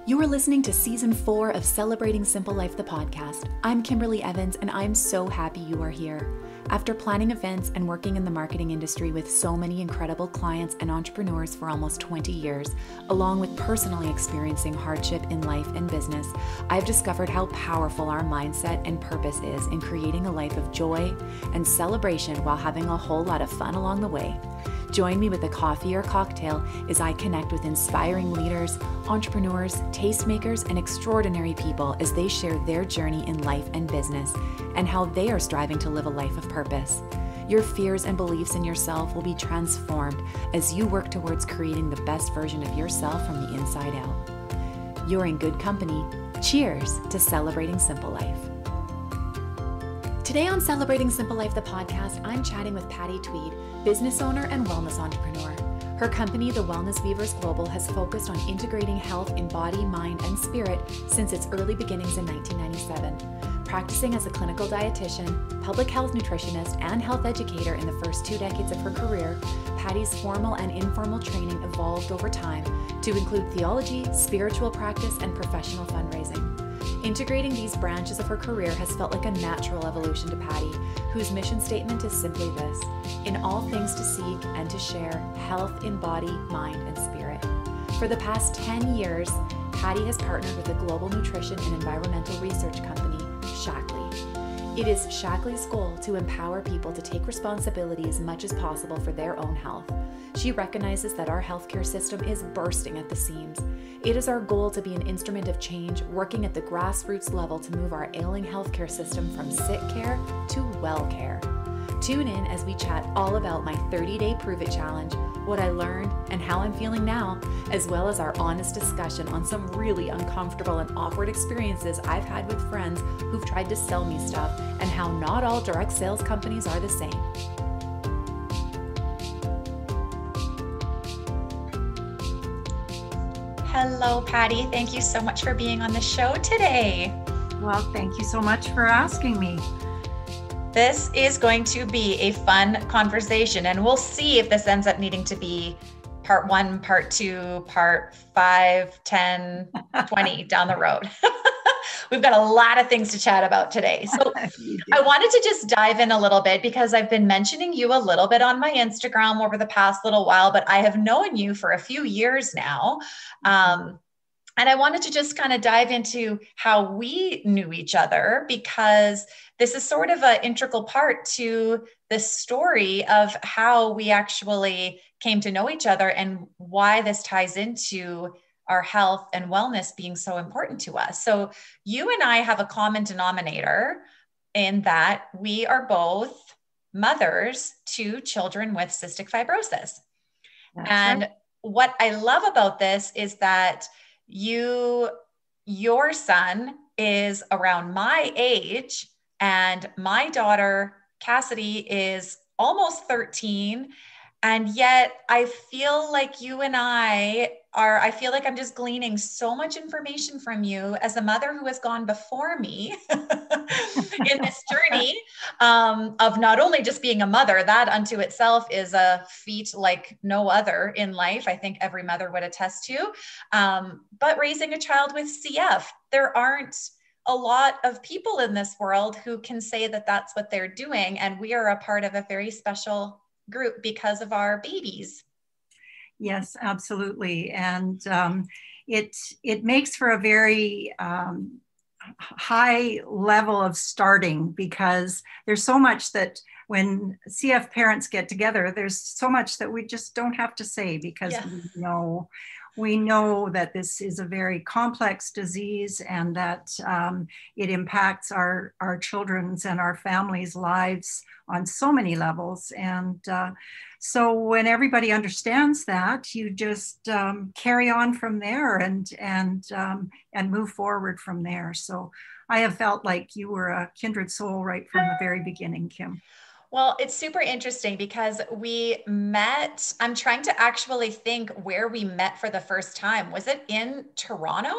You are listening to Season 4 of Celebrating Simple Life, the podcast. I'm Kimberly Evans, and I'm so happy you are here. After planning events and working in the marketing industry with so many incredible clients and entrepreneurs for almost 20 years, along with personally experiencing hardship in life and business, I've discovered how powerful our mindset and purpose is in creating a life of joy and celebration while having a whole lot of fun along the way. Join me with a coffee or cocktail as I connect with inspiring leaders, entrepreneurs, tastemakers, and extraordinary people as they share their journey in life and business and how they are striving to live a life of purpose. Your fears and beliefs in yourself will be transformed as you work towards creating the best version of yourself from the inside out. You're in good company. Cheers to Celebrating Simple Life. Today on Celebrating Simple Life, the podcast, I'm chatting with Patti Tweed, business owner and wellness entrepreneur. Her company, The Wellness Weavers Global, has focused on integrating health in body, mind, and spirit since its early beginnings in 1997. Practicing as a clinical dietitian, public health nutritionist, and health educator in the first 2 decades of her career, Patti's formal and informal training evolved over time to include theology, spiritual practice, and professional fundraising. Integrating these branches of her career has felt like a natural evolution to Patti, whose mission statement is simply this: in all things to seek and to share health in body, mind, and spirit. For the past 10 years, Patti has partnered with a global nutrition and environmental research company, Shaklee. It is Shaklee's goal to empower people to take responsibility as much as possible for their own health. She recognizes that our healthcare system is bursting at the seams. It is our goal to be an instrument of change, working at the grassroots level to move our ailing healthcare system from sick care to well care. Tune in as we chat all about my 30-day Prove It Challenge, what I learned, and how I'm feeling now, as well as our honest discussion on some really uncomfortable and awkward experiences I've had with friends who've tried to sell me stuff, and how not all direct sales companies are the same. Hello, Patti. Thank you so much for being on the show today. Well, thank you so much for asking me. This is going to be a fun conversation, and we'll see if this ends up needing to be part 1, part 2, part 5, 10, 20 down the road. We've got a lot of things to chat about today. So I wanted to just dive in a little bit because I've been mentioning you a little bit on my Instagram over the past little while, but I have known you for a few years now. And I wanted to just kind of dive into how we knew each other, because this is sort of an integral part to the story of how we actually came to know each other and why this ties into our health and wellness being so important to us. So you and I have a common denominator in that we are both mothers to children with cystic fibrosis. That's and right. What I love about this is that your son is around my age, and my daughter, Cassidy, is almost 13. And yet I feel like you and I feel like I'm just gleaning so much information from you as a mother who has gone before me in this journey of not only just being a mother, that unto itself is a feat like no other in life. I think every mother would attest to, but raising a child with CF, there aren't a lot of people in this world who can say that that's what they're doing. And we are a part of a very special group because of our babies. Yes, absolutely. And it makes for a very high level of starting, because there's so much that when CF parents get together, there's so much that we just don't have to say, because we know that this is a very complex disease, and that it impacts our children's and our families' lives on so many levels. And so when everybody understands that, you just carry on from there and move forward from there. So I have felt like you were a kindred soul right from the very beginning, Kim. Well, it's super interesting because we met, I'm trying to actually think where we met for the first time. Was it in Toronto?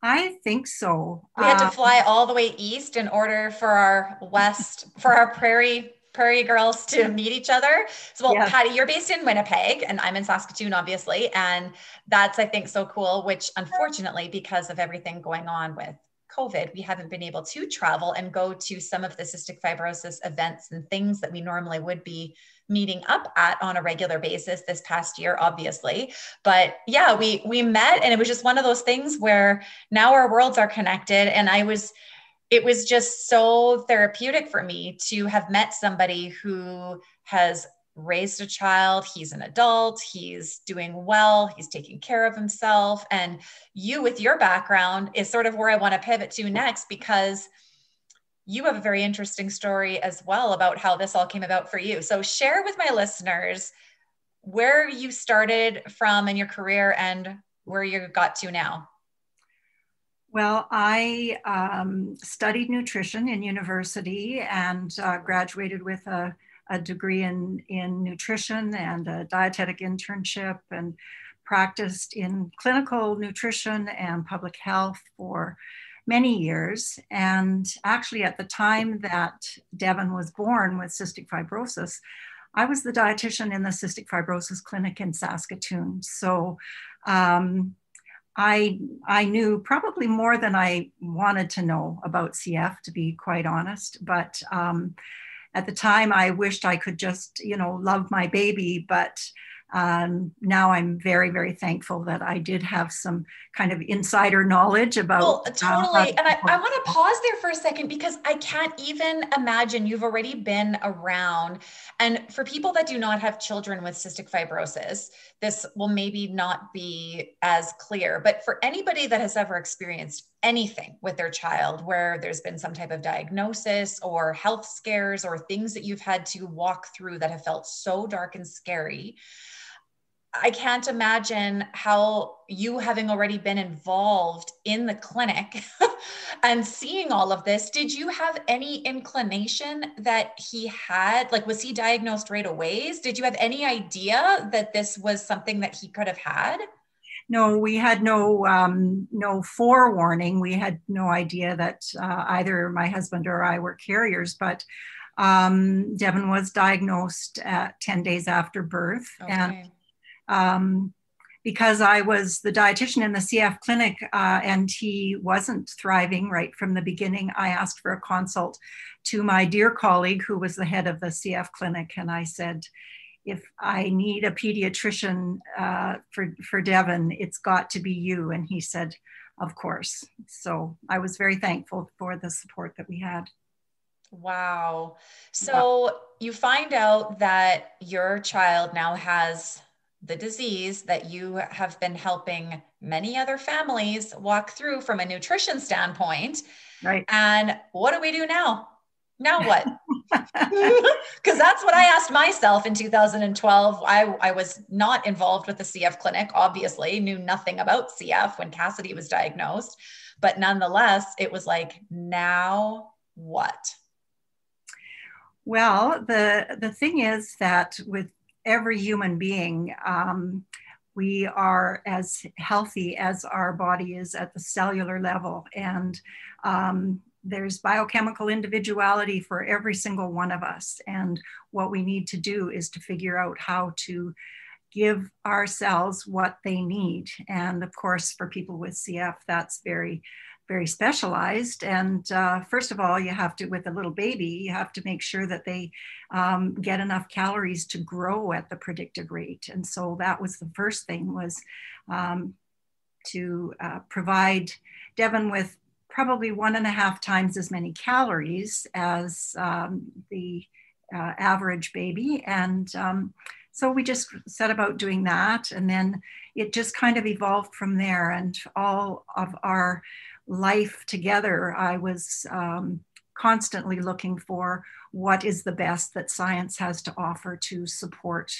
I think so. We had to fly all the way east in order for our prairie prairie girls to meet each other. So, well, Yes. Patti, you're based in Winnipeg and I'm in Saskatoon, obviously. And that's, I think, so cool, which unfortunately, because of everything going on with COVID, we haven't been able to travel and go to some of the cystic fibrosis events and things that we normally would be meeting up at on a regular basis this past year, obviously. But yeah, we met, and it was just one of those things where now our worlds are connected. And it was just so therapeutic for me to have met somebody who has raised a child. He's an adult, he's doing well, he's taking care of himself. And you, with your background, is sort of where I want to pivot to next, because you have a very interesting story as well about how this all came about for you. So share with my listeners where you started from in your career and where you got to now. Well, I studied nutrition in university and graduated with a degree in nutrition and a dietetic internship, and practiced in clinical nutrition and public health for many years. And actually, at the time that Devin was born with cystic fibrosis, I was the dietitian in the cystic fibrosis clinic in Saskatoon. So I knew probably more than I wanted to know about CF, to be quite honest. But at the time, I wished I could just, love my baby. But now I'm very, very thankful that I did have some kind of insider knowledge about. Well, totally. And I want to pause there for a second, because I can't even imagine, you've already been around. And for people that do not have children with cystic fibrosis, this will maybe not be as clear, but for anybody that has ever experienced anything with their child, where there's been some type of diagnosis or health scares or things that you've had to walk through that have felt so dark and scary, I can't imagine how you, having already been involved in the clinic and seeing all of this, did you have any inclination that he had, like, was he diagnosed right away? Did you have any idea that this was something that he could have had? No, we had no forewarning. We had no idea that either my husband or I were carriers, but Devin was diagnosed at 10 days after birth. Okay. And because I was the dietitian in the CF clinic and he wasn't thriving right from the beginning, I asked for a consult to my dear colleague who was the head of the CF clinic. And I said, if I need a pediatrician for Devin, it's got to be you. And he said, of course. So I was very thankful for the support that we had. Wow. So you find out that your child now has the disease that you have been helping many other families walk through from a nutrition standpoint. Right. And what do we do now? Now what? Because that's what I asked myself in 2012. I was not involved with the CF clinic, obviously, knew nothing about CF when Cassidy was diagnosed. But nonetheless, it was like, now what? Well, the thing is that with every human being, we are as healthy as our body is at the cellular level. And there's biochemical individuality for every single one of us. And what we need to do is to figure out how to give our cells what they need. And of course, for people with CF, that's very, very specialized. And first of all, you have to, with a little baby, you have to make sure that they get enough calories to grow at the predicted rate. And so that was the first thing, was to provide Devin with probably 1.5 times as many calories as the average baby. And so we just set about doing that. And then it just kind of evolved from there. And all of our life together, I was constantly looking for what is the best that science has to offer to support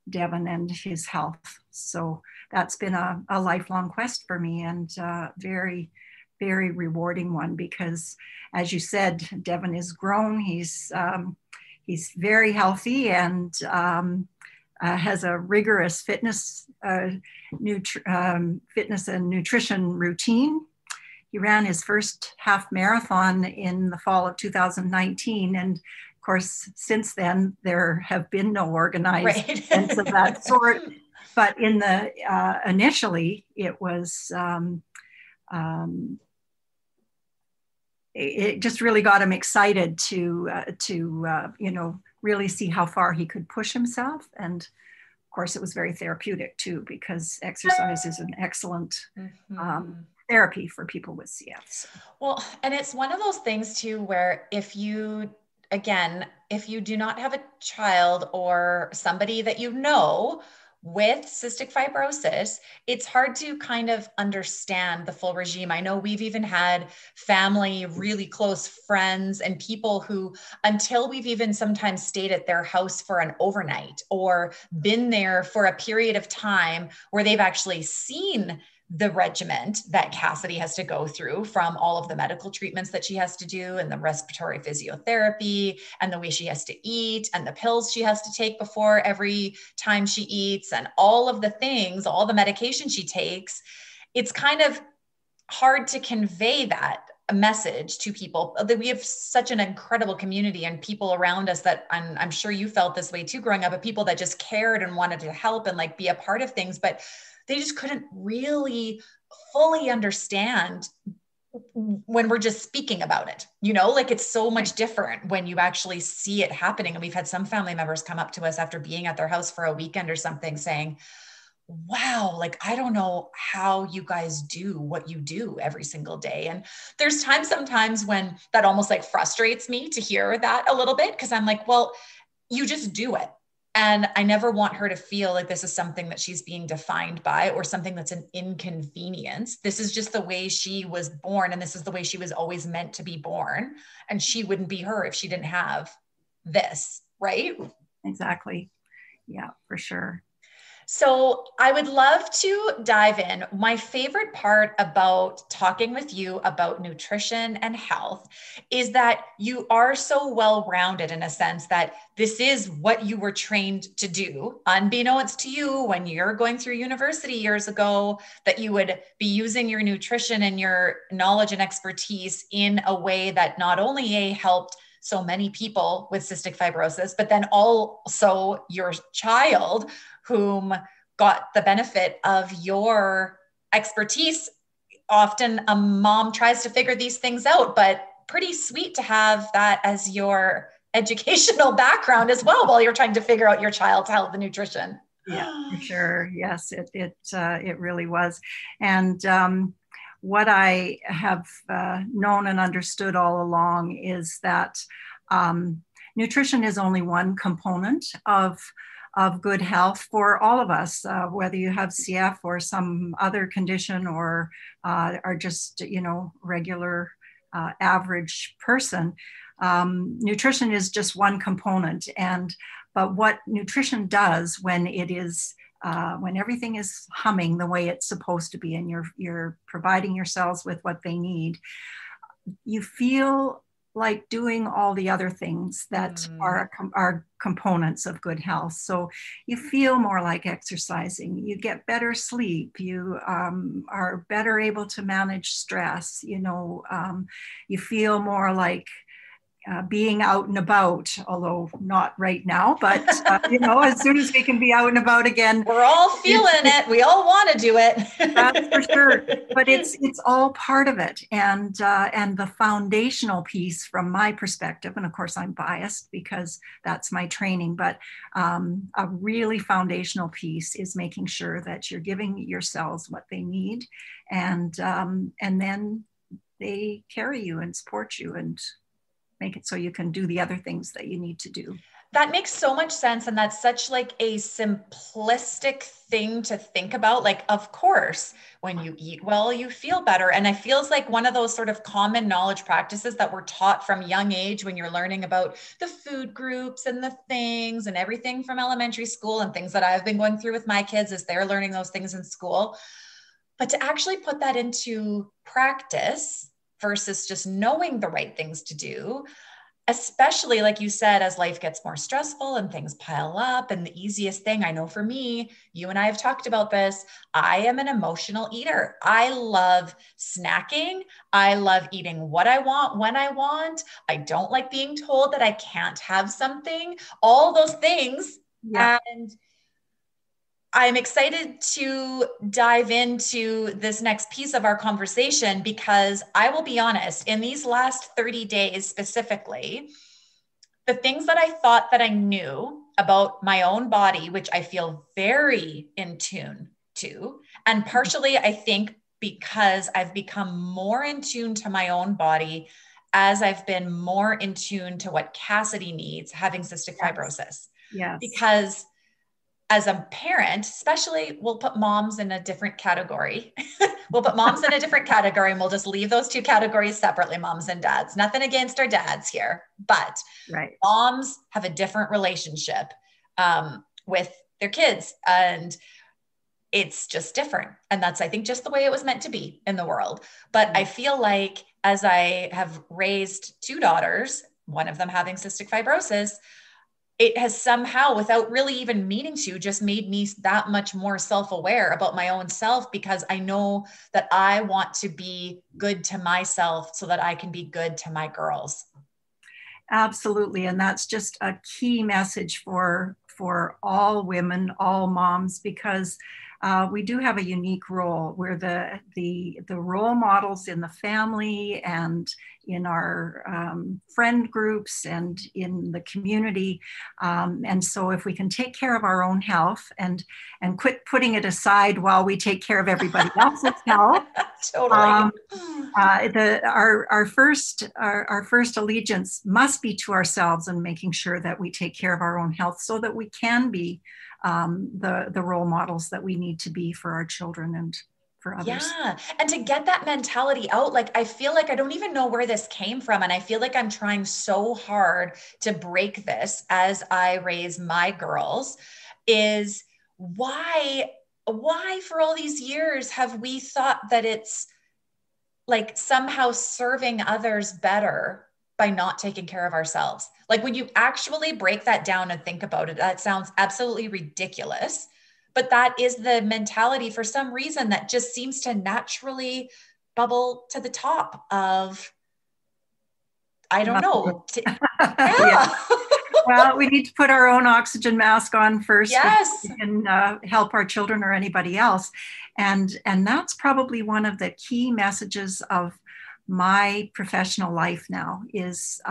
Devin and his health. So that's been a lifelong quest for me, and very, very rewarding one, because as you said, Devin is grown. He's very healthy and has a rigorous fitness and nutrition routine. He ran his first half marathon in the fall of 2019, and course, since then, there have been no organized Right. events of that sort. But in the initially, it was it just really got him excited to really see how far he could push himself. And of course, it was very therapeutic too, because exercise is an excellent therapy for people with CF. So. Well, and it's one of those things too, where if you do not have a child or somebody that you know with cystic fibrosis, it's hard to kind of understand the full regime. I know we've even had family, really close friends and people who, until we've even sometimes stayed at their house for an overnight or been there for a period of time where they've actually seen the regiment that Cassidy has to go through, from all of the medical treatments that she has to do and the respiratory physiotherapy and the way she has to eat and the pills she has to take before every time she eats and all of the things, all the medication she takes. It's kind of hard to convey that message to people. We have such an incredible community and people around us that I'm sure you felt this way too growing up, of people that just cared and wanted to help and like be a part of things, but they just couldn't really fully understand when we're just speaking about it, like it's so much different when you actually see it happening. And we've had some family members come up to us after being at their house for a weekend or something saying, wow, like, I don't know how you guys do what you do every single day. And there's sometimes when that almost like frustrates me to hear that a little bit, because I'm like, well, you just do it. And I never want her to feel like this is something that she's being defined by or something that's an inconvenience. This is just the way she was born. And this is the way she was always meant to be born. And she wouldn't be her if she didn't have this, right? Exactly. Yeah, for sure. So I would love to dive in. My favorite part about talking with you about nutrition and health is that you are so well-rounded, in a sense that this is what you were trained to do, unbeknownst to you when you're going through university years ago, that you would be using your nutrition and your knowledge and expertise in a way that not only helped so many people with cystic fibrosis, but then also your child, whom got the benefit of your expertise. Often a mom tries to figure these things out, but pretty sweet to have that as your educational background as well, while you're trying to figure out your child's health and nutrition. Yeah, for sure. Yes, it really was. And what I have known and understood all along is that nutrition is only one component of good health for all of us, whether you have CF or some other condition or are just, regular average person. Nutrition is just one component. But what nutrition does when when everything is humming the way it's supposed to be and you're providing your cells with what they need, you feel like doing all the other things that are components of good health. So you feel more like exercising, you get better sleep, you are better able to manage stress, you feel more like being out and about, although not right now, but as soon as we can be out and about again, we're all feeling it. We all want to do it. That's for sure. But it's all part of it, and the foundational piece, from my perspective, and of course I'm biased because that's my training, but a really foundational piece is making sure that you're giving your cells what they need, and then they carry you and support you and make it so you can do the other things that you need to do. That makes so much sense. And that's such like a simplistic thing to think about. Like, of course, when you eat well, you feel better. And it feels like one of those sort of common knowledge practices that we're taught from young age when you're learning about the food groups and the things and everything from elementary school, and things that I've been going through with my kids as they're learning those things in school. But to actually put that into practice versus just knowing the right things to do, especially like you said, as life gets more stressful and things pile up. And the easiest thing I know for me, you and I have talked about this, I am an emotional eater. I love snacking. I love eating what I want, when I want. I don't like being told that I can't have something, all those things. Yeah. And I'm excited to dive into this next piece of our conversation, because I will be honest, in these last 30 days specifically, the things that I thought that I knew about my own body, which I feel very in tune to, and partially I think because I've become more in tune to my own body as I've been more in tune to what Cassidy needs, having cystic fibrosis. Yes. Because as a parent, especially, we'll put moms in a different category. We'll put moms in a different category, and we'll just leave those two categories separately, moms and dads. Nothing against our dads here, but right. Moms have a different relationship with their kids, and it's just different. And that's, I think, just the way it was meant to be in the world. But I feel like as I have raised two daughters, one of them having cystic fibrosis, it has somehow, without really even meaning to, just made me that much more self-aware about my own self, because I know that I want to be good to myself so that I can be good to my girls. Absolutely. And that's just a key message for all women, all moms, because we do have a unique role. We're the role models in the family and in our friend groups and in the community. And so if we can take care of our own health and quit putting it aside while we take care of everybody else's health. Totally. Our first allegiance must be to ourselves, and making sure that we take care of our own health so that we can be the role models that we need to be for our children and for others. Yeah. And to get that mentality out, like, I feel like I don't even know where this came from. And I feel like I'm trying so hard to break this as I raise my girls, is why for all these years have we thought that it's like somehow serving others better by not taking care of ourselves? Like, when you actually break that down and think about it, that sounds absolutely ridiculous. But that is the mentality for some reason that just seems to naturally bubble to the top of, I don't know. Yeah. Well, we need to put our own oxygen mask on first. Yes. We can help our children or anybody else. And that's probably one of the key messages of my professional life now, is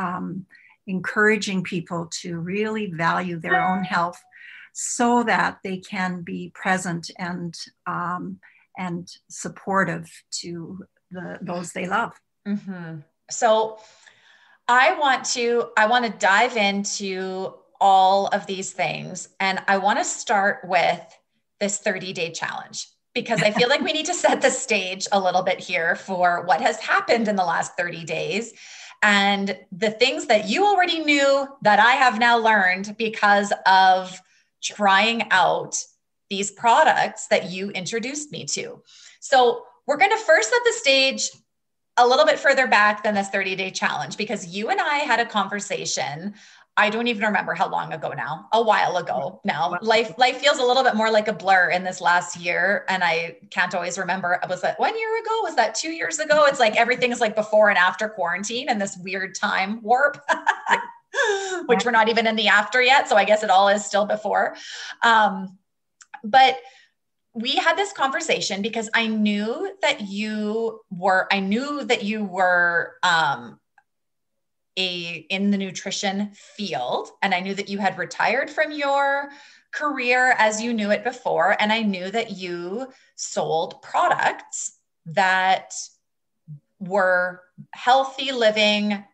encouraging people to really value their own health, so that they can be present and supportive to those they love. Mm-hmm. So I want to dive into all of these things, and I want to start with this 30-day challenge, because I feel like we need to set the stage a little bit here for what has happened in the last 30 days. And the things that you already knew that I have now learned because of trying out these products that you introduced me to. So we're going to first set the stage a little bit further back than this 30-day challenge, because you and I had a conversation. I don't even remember how long ago now, a while ago now. Life feels a little bit more like a blur in this last year. And I can't always remember, was that 1 year ago? Was that 2 years ago? It's like everything is like before and after quarantine and this weird time warp, which we're not even in the after yet. So I guess it all is still before. But we had this conversation because I knew that you were in the nutrition field, and I knew that you had retired from your career as you knew it before, and I knew that you sold products that were healthy living,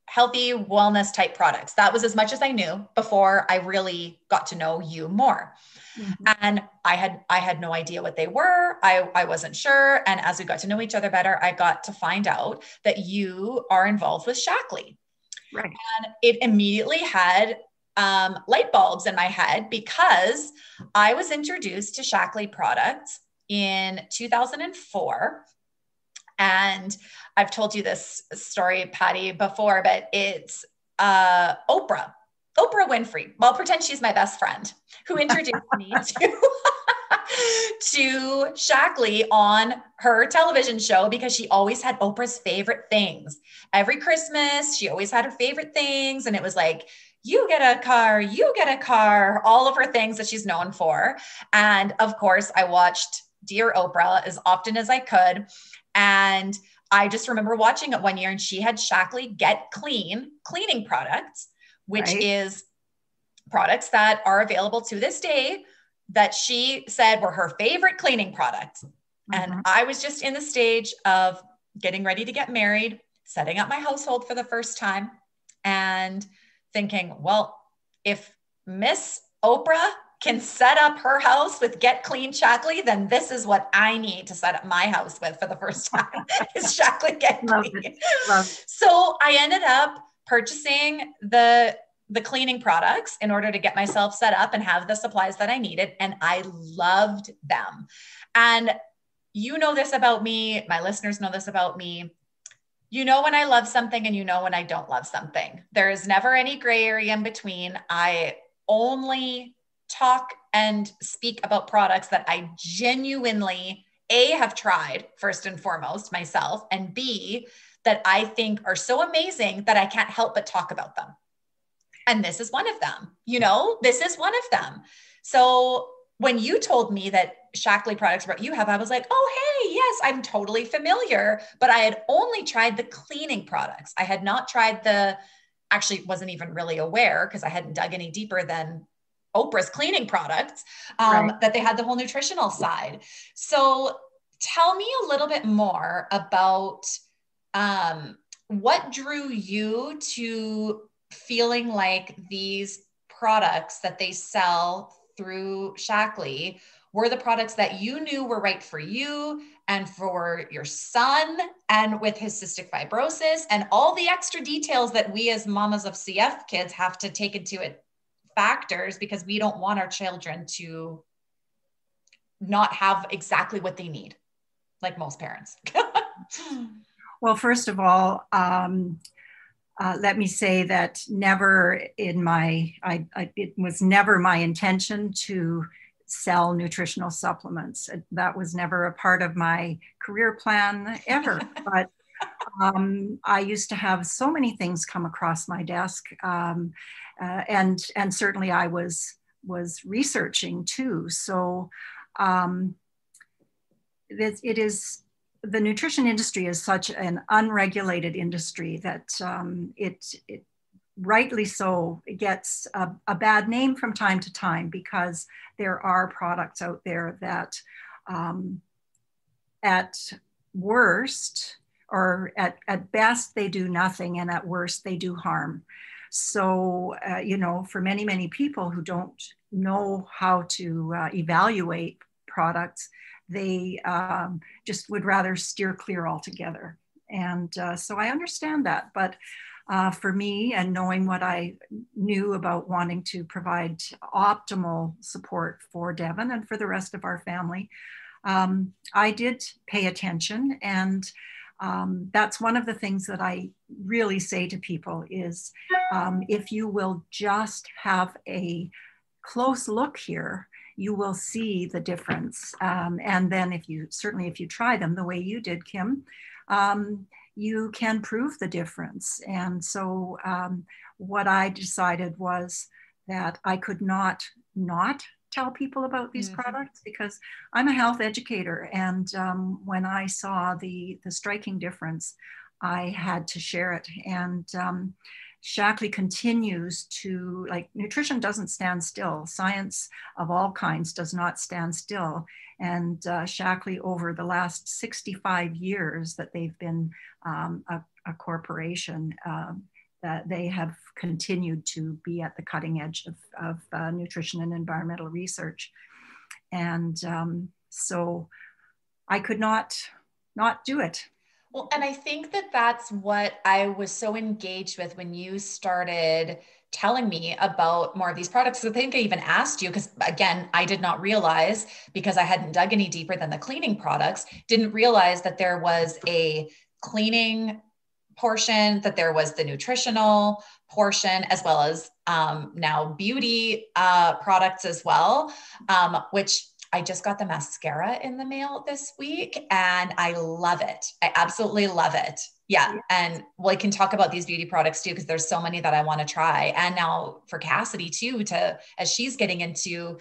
healthy wellness type products. That was as much as I knew before I really got to know you more. Mm-hmm. And I had no idea what they were. I wasn't sure. And as we got to know each other better, I got to find out that you are involved with Shaklee. Right. And it immediately had light bulbs in my head, because I was introduced to Shaklee products in 2004. And I've told you this story, Patti, before, but it's Oprah Winfrey. Well, I'll pretend she's my best friend, who introduced me to Shaklee on her television show, because she always had Oprah's favorite things. Every Christmas, she always had her favorite things. And it was like, you get a car, all of her things that she's known for. And of course, I watched Dear Oprah as often as I could. And I just remember watching it one year, and she had Shaklee Get Clean cleaning products, which is products that are available to this day that she said were her favorite cleaning products. And I was just in the stage of getting ready to get married, setting up my household for the first time, and thinking, well, if Miss Oprah can set up her house with Get Clean Shaklee, then this is what I need to set up my house with for the first time is Shaklee Get Clean. Love it. So I ended up purchasing the cleaning products in order to get myself set up and have the supplies that I needed. And I loved them. And you know this about me. My listeners know this about me. You know when I love something and you know when I don't love something. There is never any gray area in between. I only talk and speak about products that I genuinely, A, have tried first and foremost myself, and B, that I think are so amazing that I can't help but talk about them. And this is one of them, this is one of them. So when you told me that Shaklee products you have, I was like, oh, hey, yes, I'm totally familiar, but I had only tried the cleaning products. I had not tried actually wasn't even really aware, because I hadn't dug any deeper than Oprah's cleaning products, that they had the whole nutritional side. So tell me a little bit more about what drew you to feeling like these products that they sell through Shaklee were the products that you knew were right for you and for your son, and with his cystic fibrosis and all the extra details that we as mamas of CF kids have to take into it factors, because we don't want our children to not have exactly what they need, like most parents. Well, first of all, let me say that it was never my intention to sell nutritional supplements. That was never a part of my career plan ever. But I used to have so many things come across my desk, and certainly I was researching too. So it is. The nutrition industry is such an unregulated industry that it rightly so, it gets a bad name from time to time, because there are products out there that at worst, or at best, they do nothing, and at worst, they do harm. So, for many, many people who don't know how to evaluate products, they just would rather steer clear altogether. And so I understand that. But for me, and knowing what I knew about wanting to provide optimal support for Devin and for the rest of our family, I did pay attention. And that's one of the things that I really say to people is, if you will just have a close look here, you will see the difference. And then if you try them the way you did, Kim, you can prove the difference. And so what I decided was that I could not tell people about these products, because I'm a health educator. And when I saw the striking difference, I had to share it. And Shaklee continues to, nutrition doesn't stand still. Science of all kinds does not stand still. And Shaklee, over the last 65 years that they've been a corporation, that they have continued to be at the cutting edge of nutrition and environmental research. And so I could not do it. Well, and I think that that's what I was so engaged with when you started telling me about more of these products. So I think I even asked you, because again, I did not realize, because I hadn't dug any deeper than the cleaning products, didn't realize that there was a cleaning portion, that there was the nutritional portion, as well as now beauty products as well, which I just got the mascara in the mail this week and I love it. I absolutely love it. Yeah. And we can talk about these beauty products too, because there's so many that I want to try. And now for Cassidy too, as she's getting into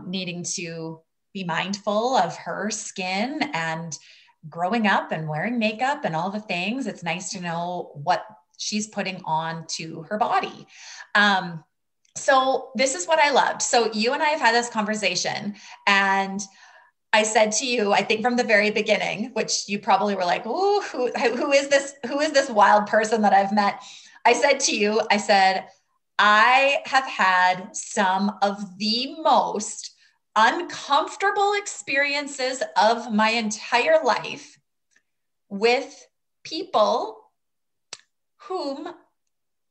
needing to be mindful of her skin and growing up and wearing makeup and all the things, it's nice to know what she's putting on to her body. So this is what I loved. So you and I have had this conversation, and I said to you, I think from the very beginning, which you probably were like, "Ooh, who is this? Who is this wild person that I've met?" I said to you, I have had some of the most uncomfortable experiences of my entire life with people whom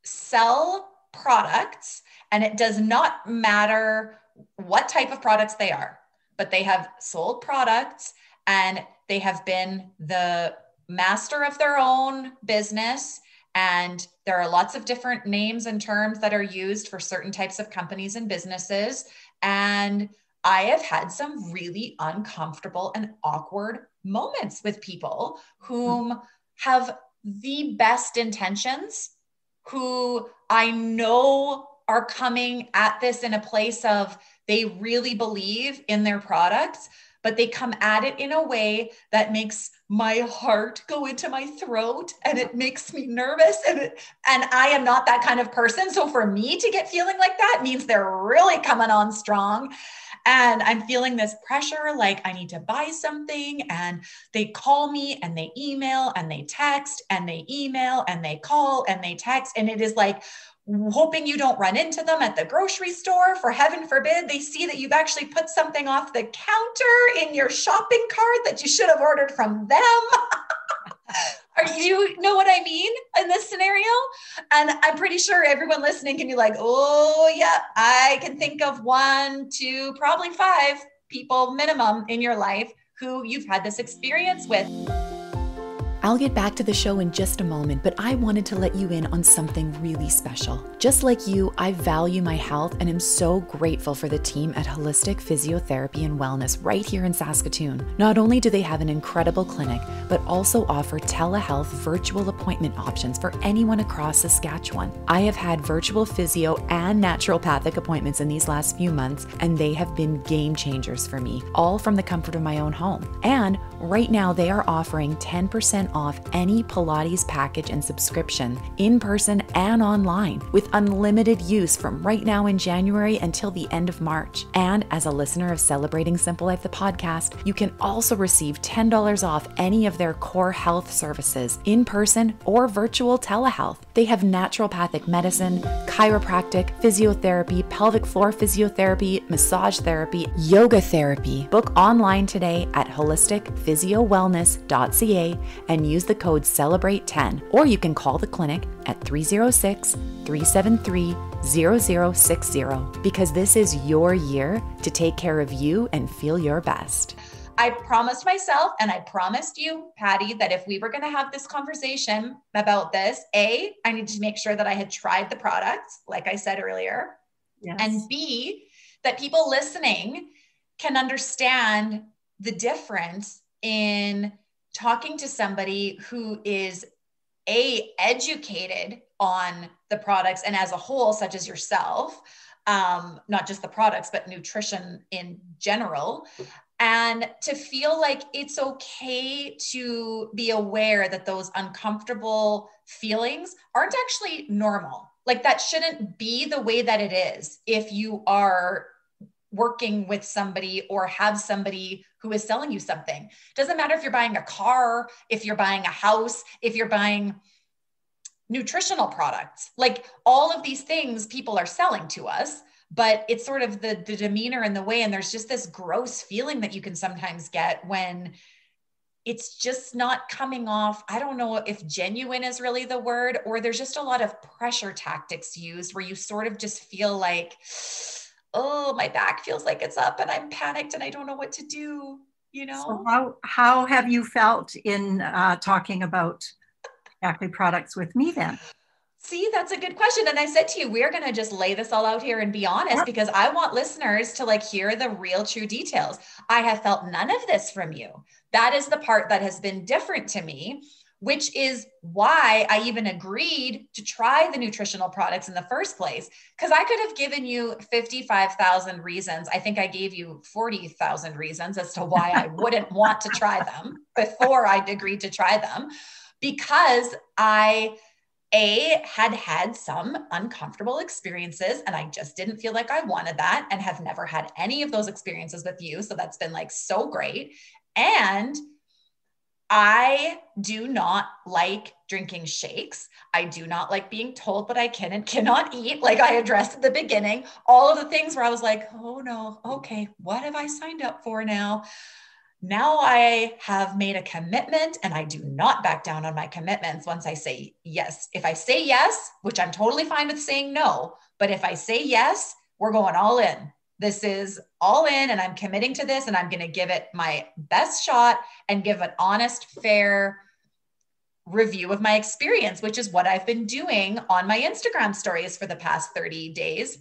sell products, and it does not matter what type of products they are, but they have sold products and they have been the master of their own business. And there are lots of different names and terms that are used for certain types of companies and businesses. And I have had some really uncomfortable and awkward moments with people whom have the best intentions, who I know are coming at this in a place of they really believe in their products, but they come at it in a way that makes my heart go into my throat and it makes me nervous. And I am not that kind of person. So for me to get feeling like that means they're really coming on strong. And I'm feeling this pressure, like I need to buy something, and they call me and they email and they text and they email and they call and they text. And it is like, hoping you don't run into them at the grocery store. For heaven forbid, they see that you've actually put something off the counter in your shopping cart that you should have ordered from them. You know what I mean in this scenario? And I'm pretty sure everyone listening can be like, oh yeah, I can think of 1, 2, probably 5 people minimum in your life who you've had this experience with. I'll get back to the show in just a moment, but I wanted to let you in on something really special. Just like you, I value my health and am so grateful for the team at Holistic Physiotherapy and Wellness right here in Saskatoon. Not only do they have an incredible clinic, but also offer telehealth virtual appointment options for anyone across Saskatchewan. I have had virtual physio and naturopathic appointments in these last few months, and they have been game changers for me, all from the comfort of my own home. And right now they are offering 10% off any Pilates package and subscription, in person and online, with unlimited use from right now in January until the end of March. And as a listener of Celebrating Simple Life, the podcast, you can also receive $10 off any of their core health services, in person or virtual telehealth. They have naturopathic medicine, chiropractic, physiotherapy, pelvic floor physiotherapy, massage therapy, yoga therapy. Book online today at holisticphysiowellness.ca and use the code CELEBRATE10, or you can call the clinic at 306-373-0060, because this is your year to take care of you and feel your best. I promised myself, and I promised you, Patti, that if we were going to have this conversation about this, I needed to make sure that I had tried the products, like I said earlier, yes. And B, that people listening can understand the difference in talking to somebody who is educated on the products and as a whole, such as yourself, not just the products, but nutrition in general, and to feel like it's okay to be aware that those uncomfortable feelings aren't actually normal. Like that shouldn't be the way that it is if you are working with somebody or have somebody who is selling you something. Doesn't matter if you're buying a car, if you're buying a house, if you're buying nutritional products, like all of these things people are selling to us, but it's sort of the demeanor and the way, and there's just this gross feeling that you can sometimes get when it's just not coming off. I don't know if genuine is really the word, or there's just a lot of pressure tactics used where you sort of just feel like, oh, my back feels like it's up and I'm panicked and I don't know what to do, you know? So how have you felt in talking about Shaklee products with me then? See, that's a good question. And I said to you, we're going to just lay this all out here and be honest, because I want listeners to like hear the real true details. I have felt none of this from you. That is the part that has been different to me, which is why I even agreed to try the nutritional products in the first place. Because I could have given you 55,000 reasons. I think I gave you 40,000 reasons as to why I wouldn't want to try them before I'd agreed to try them, because I had some uncomfortable experiences and I just didn't feel like I wanted that, and have never had any of those experiences with you. So that's been like so great. And I do not like drinking shakes. I do not like being told what I can and cannot eat. Like I addressed at the beginning, all of the things where I was like, oh no, okay, what have I signed up for now? Now I have made a commitment and I do not back down on my commitments once I say yes. If I say yes, which I'm totally fine with saying no, but if I say yes, we're going all in. This is all in and I'm committing to this and I'm going to give it my best shot and give an honest, fair review of my experience, which is what I've been doing on my Instagram stories for the past 30 days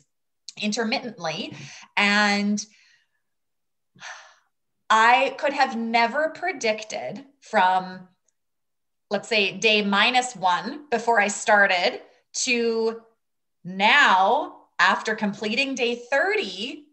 intermittently. And I could have never predicted from, let's say, day -1 before I started to now after completing day 30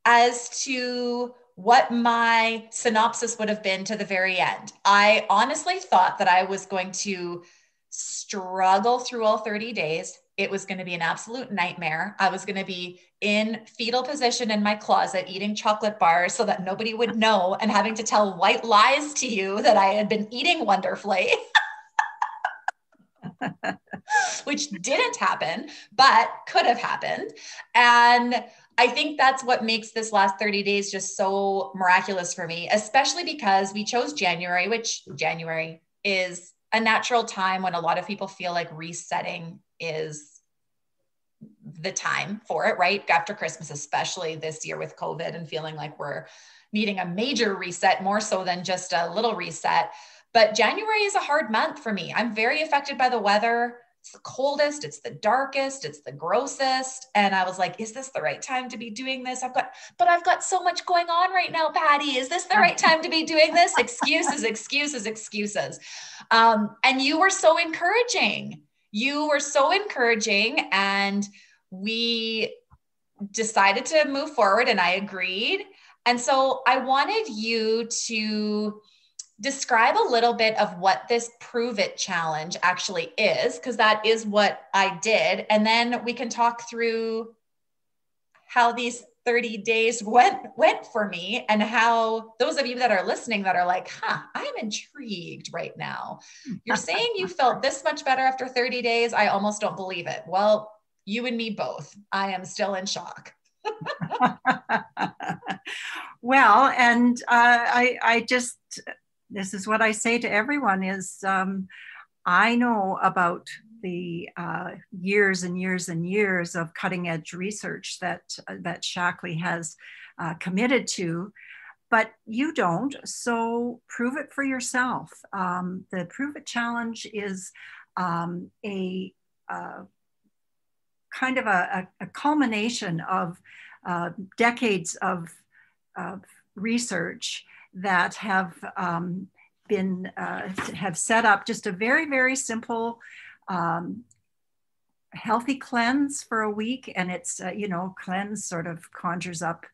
as to what my synopsis would have been to the very end. I honestly thought that I was going to struggle through all 30 days. It was going to be an absolute nightmare. I was going to be in fetal position in my closet eating chocolate bars so that nobody would know, and having to tell white lies to you that I had been eating wonderfully, which didn't happen, but could have happened. And I think that's what makes this last 30 days just so miraculous for me, especially because we chose January, which January is a natural time when a lot of people feel like resetting is the time for it, right? After Christmas, especially this year with COVID and feeling like we're needing a major reset, more so than just a little reset. But January is a hard month for me. I'm very affected by the weather. It's the coldest, it's the darkest, it's the grossest. And I was like, is this the right time to be doing this? I've got so much going on right now, Patti. Is this the right time to be doing this? Excuses, excuses, excuses. And you were so encouraging. And we decided to move forward and I agreed. And so I wanted you to describe a little bit of what this Prove It challenge actually is, because that is what I did. And then we can talk through how these 30 days went for me, and how those of you that are listening that are like, I'm intrigued right now. You're saying you felt this much better after 30 days. I almost don't believe it. Well, you and me both. I am still in shock. Well, and I just, this is what I say to everyone is, I know about the years and years and years of cutting edge research that Shaklee has committed to, but you don't. So prove it for yourself. The Prove It Challenge is a kind of a culmination of decades of research that have set up just a very, very simple healthy cleanse for a week. And it's, cleanse sort of conjures up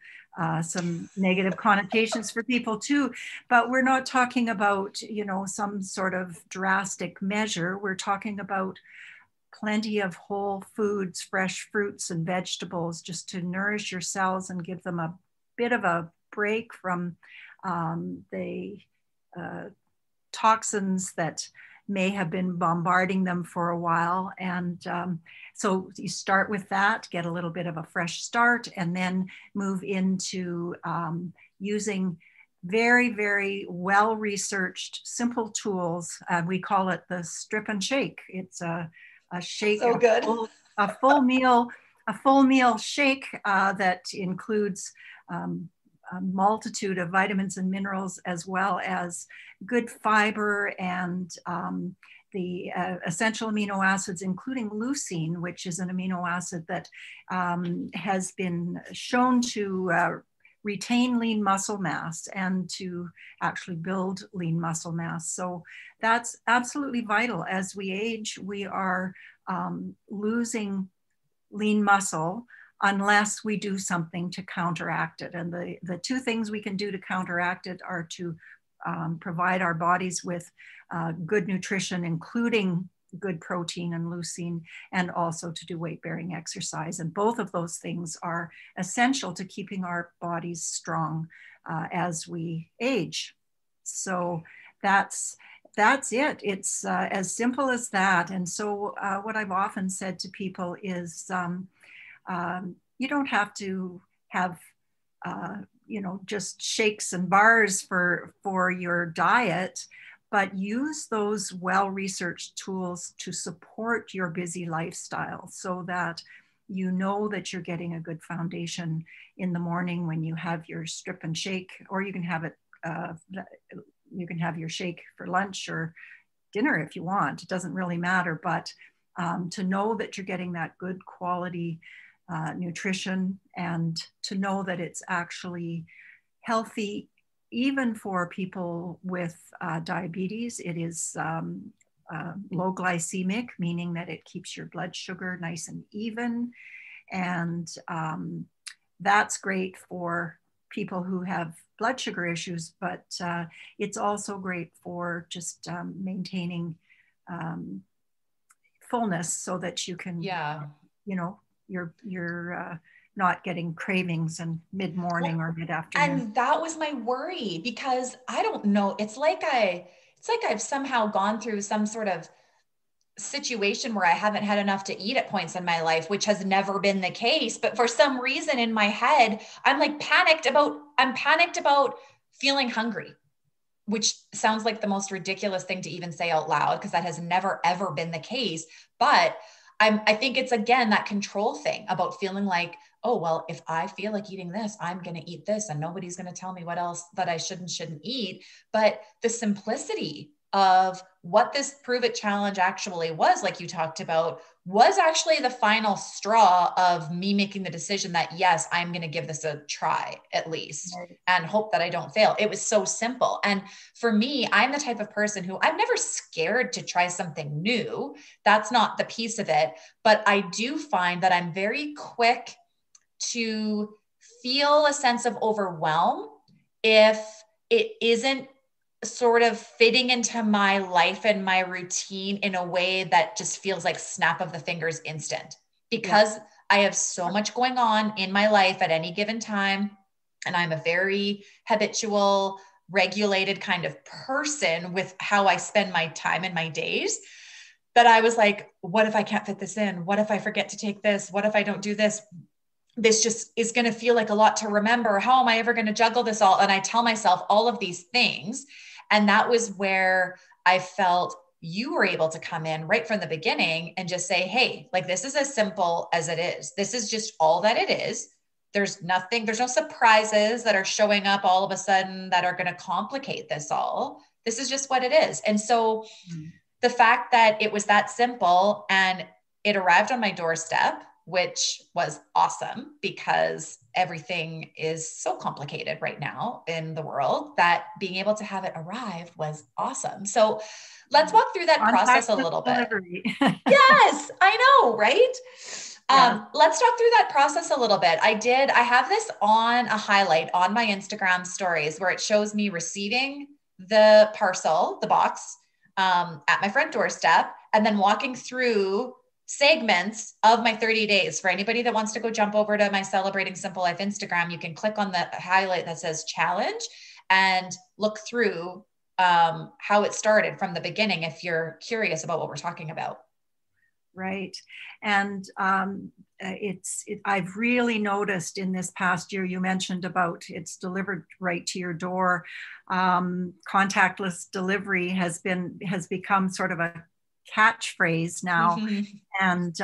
some negative connotations for people too, but we're not talking about, some sort of drastic measure. We're talking about plenty of whole foods, fresh fruits and vegetables, just to nourish your cells and give them a bit of a break from the toxins that may have been bombarding them for a while. And so you start with that, get a little bit of a fresh start, and then move into using very, very well-researched, simple tools. We call it the strip and shake. It's a shake, so good. a full meal shake that includes a multitude of vitamins and minerals, as well as good fiber and the essential amino acids, including leucine, which is an amino acid that has been shown to retain lean muscle mass and to actually build lean muscle mass. So that's absolutely vital. As we age, we are losing lean muscle unless we do something to counteract it. And the two things we can do to counteract it are to provide our bodies with good nutrition, including good protein and leucine, and also to do weight-bearing exercise. And both of those things are essential to keeping our bodies strong as we age. So that's it. It's as simple as that. And so what I've often said to people is, you don't have to have just shakes and bars for your diet, but use those well-researched tools to support your busy lifestyle so that you know that you're getting a good foundation in the morning when you have your strip and shake, or you can have it, you can have your shake for lunch or dinner if you want. It doesn't really matter, but to know that you're getting that good quality nutrition, and to know that it's actually healthy even for people with diabetes. It is low glycemic, meaning that it keeps your blood sugar nice and even. And that's great for people who have blood sugar issues, but it's also great for just maintaining fullness so that you can, you're not getting cravings in mid-morning or mid-afternoon. And that was my worry, because I don't know, it's like I've somehow gone through some sort of situation where I haven't had enough to eat at points in my life, which has never been the case. But for some reason in my head, I'm panicked about feeling hungry, which sounds like the most ridiculous thing to even say out loud, because that has never, ever been the case. But I think it's, again, that control thing about feeling like, oh, well, if I feel like eating this, I'm going to eat this, and nobody's going to tell me what else that I shouldn't eat. But the simplicity of what this Prove It challenge actually was, like you talked about, was actually the final straw of me making the decision that, yes, I'm going to give this a try at least, and hope that I don't fail. It was so simple. And for me, I'm the type of person who I'm never scared to try something new. That's not the piece of it. But I do find that I'm very quick to feel a sense of overwhelm if it isn't sort of fitting into my life and my routine in a way that just feels like snap of the fingers instant, because I have so much going on in my life at any given time. And I'm a very habitual, regulated kind of person with how I spend my time and my days, that I was like, what if I can't fit this in? What if I forget to take this? What if I don't do this? This just is going to feel like a lot to remember. How am I ever going to juggle this all? And I tell myself all of these things. And that was where I felt you were able to come in right from the beginning and just say, hey, like, this is as simple as it is. This is just all that it is. There's no surprises that are showing up all of a sudden that are going to complicate this all. This is just what it is. And so the fact that it was that simple and it arrived on my doorstep, which was awesome, because everything is so complicated right now in the world, that being able to have it arrive was awesome. So let's walk through that process a little bit. Yes, I know, right? Yeah. Let's talk through that process a little bit. I have this on a highlight on my Instagram stories where it shows me receiving the parcel, the box, at my front doorstep, and then walking through segments of my 30 days. For anybody that wants to go jump over to my Celebrating Simple Life Instagram, you can click on the highlight that says challenge and look through how it started from the beginning if you're curious about what we're talking about. Right. And I've really noticed in this past year, you mentioned about it's delivered right to your door. Contactless delivery has become sort of a catchphrase now. And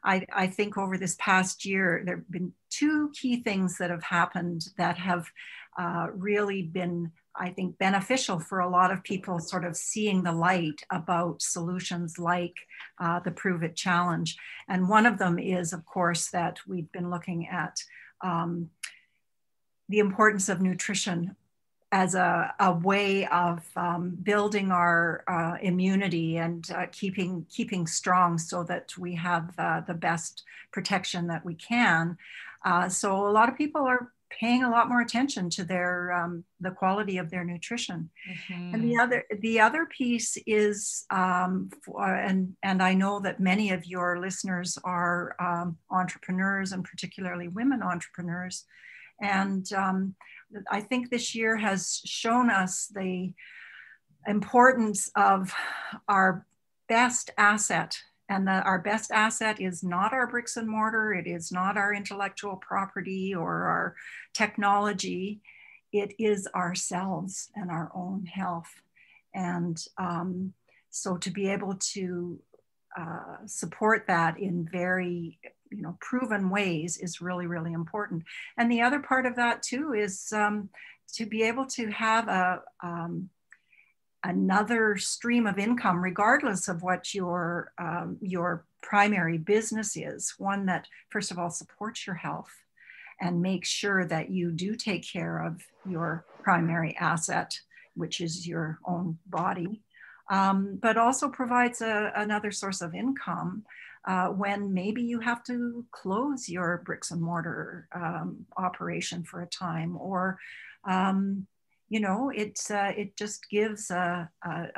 I think over this past year, there have been two key things that have happened that have really been I think, beneficial for a lot of people sort of seeing the light about solutions like the Prove It Challenge. And one of them is, of course, that we've been looking at the importance of nutrition as a way of building our immunity and keeping strong so that we have the best protection that we can. So a lot of people are paying a lot more attention to their the quality of their nutrition. Mm-hmm. And the other piece is, and I know that many of your listeners are entrepreneurs, and particularly women entrepreneurs. And I think this year has shown us the importance of our best asset. And our best asset is not our bricks and mortar. It is not our intellectual property or our technology. It is ourselves and our own health. And so to be able to support that in very proven ways is really, really important. And the other part of that too is to be able to have another stream of income, regardless of what your primary business is, one that first of all supports your health and makes sure that you do take care of your primary asset, which is your own body, but also provides another source of income when maybe you have to close your bricks and mortar operation for a time, or it just gives a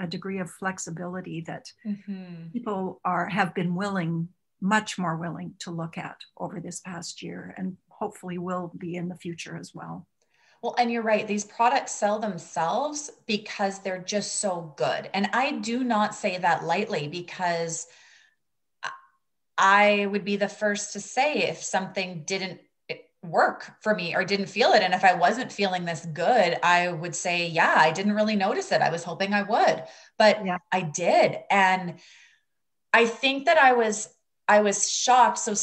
degree of flexibility that mm-hmm. people have been much more willing to look at over this past year, and hopefully will be in the future as well. Well, and you're right. These products sell themselves because they're just so good. And I do not say that lightly, because I would be the first to say if something didn't work for me or didn't feel it. And if I wasn't feeling this good, I would say, yeah, I didn't really notice it. I was hoping I would, but yeah. I did. And I think that I was shocked. So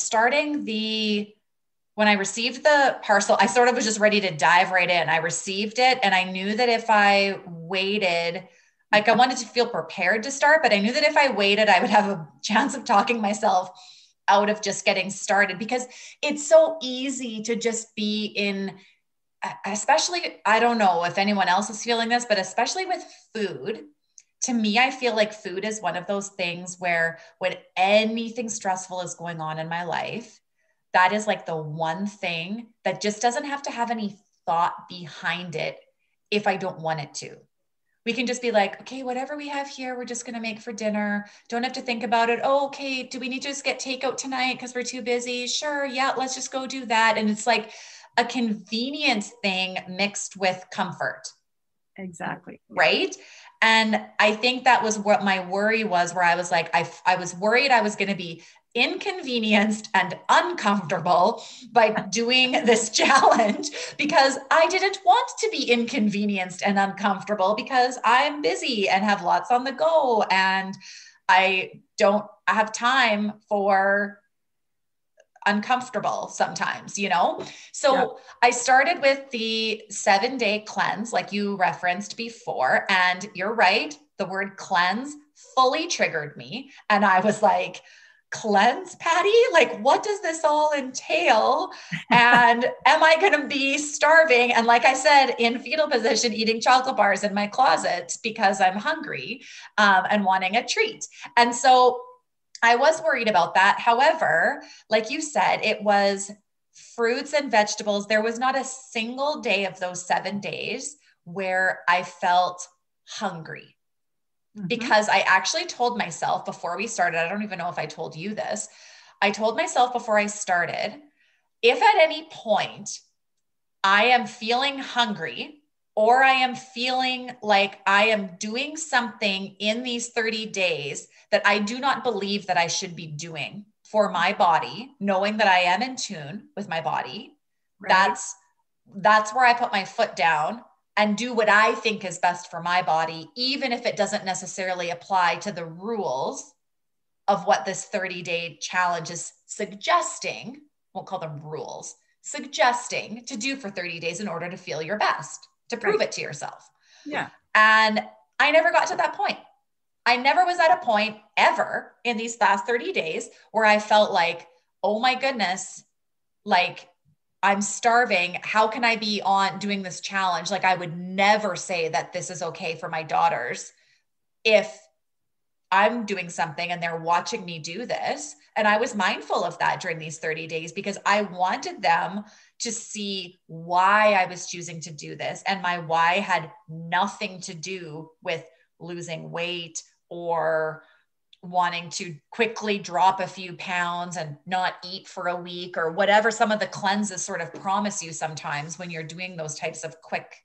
when I received the parcel, I sort of was just ready to dive right in. I received it, and I knew that if I waited, I wanted to feel prepared to start, but I knew that if I waited, I would have a chance of talking myself out of just getting started, because it's so easy to just be in, especially, I don't know if anyone else is feeling this, but especially with food. To me, I feel like food is one of those things where when anything stressful is going on in my life, that is like the one thing that just doesn't have to have any thought behind it if I don't want it to. We can just be like, okay, whatever we have here, we're just going to make for dinner. Don't have to think about it. Oh, okay. Do we need to just get takeout tonight because we're too busy? Sure. Yeah. Let's just go do that. And it's like a convenience thing mixed with comfort. Exactly. Right. And I think that was what my worry was, where I was like, I was worried I was going to be inconvenienced and uncomfortable by doing this challenge, because I didn't want to be inconvenienced and uncomfortable, because I'm busy and have lots on the go, and I don't have time for uncomfortable sometimes, So yeah. I started with the 7-day cleanse, like you referenced before, and you're right. The word cleanse fully triggered me. And I was like, cleanse, Patti? Like, what does this all entail? And am I going to be starving? And like I said, in fetal position, eating chocolate bars in my closet because I'm hungry and wanting a treat. And so I was worried about that. However, like you said, it was fruits and vegetables. There was not a single day of those 7 days where I felt hungry. Mm-hmm. Because I actually told myself before we started, I don't even know if I told you this, I told myself before I started, if at any point I am feeling hungry, or I am feeling like I am doing something in these 30 days that I do not believe that I should be doing for my body, knowing that I am in tune with my body, right. That's where I put my foot down and do what I think is best for my body, even if it doesn't necessarily apply to the rules of what this 30-day challenge is suggesting. Won't call them rules, suggesting to do for 30 days in order to feel your best, to prove right. it to yourself. Yeah. And I never got to that point. I never was at a point ever in these last 30 days where I felt like, oh my goodness, like I'm starving. How can I be on doing this challenge? Like I would never say that this is okay for my daughters if I'm doing something and they're watching me do this. And I was mindful of that during these 30 days because I wanted them to see why I was choosing to do this. And my why had nothing to do with losing weight or wanting to quickly drop a few pounds and not eat for a week or whatever some of the cleanses sort of promise you sometimes when you're doing those types of quick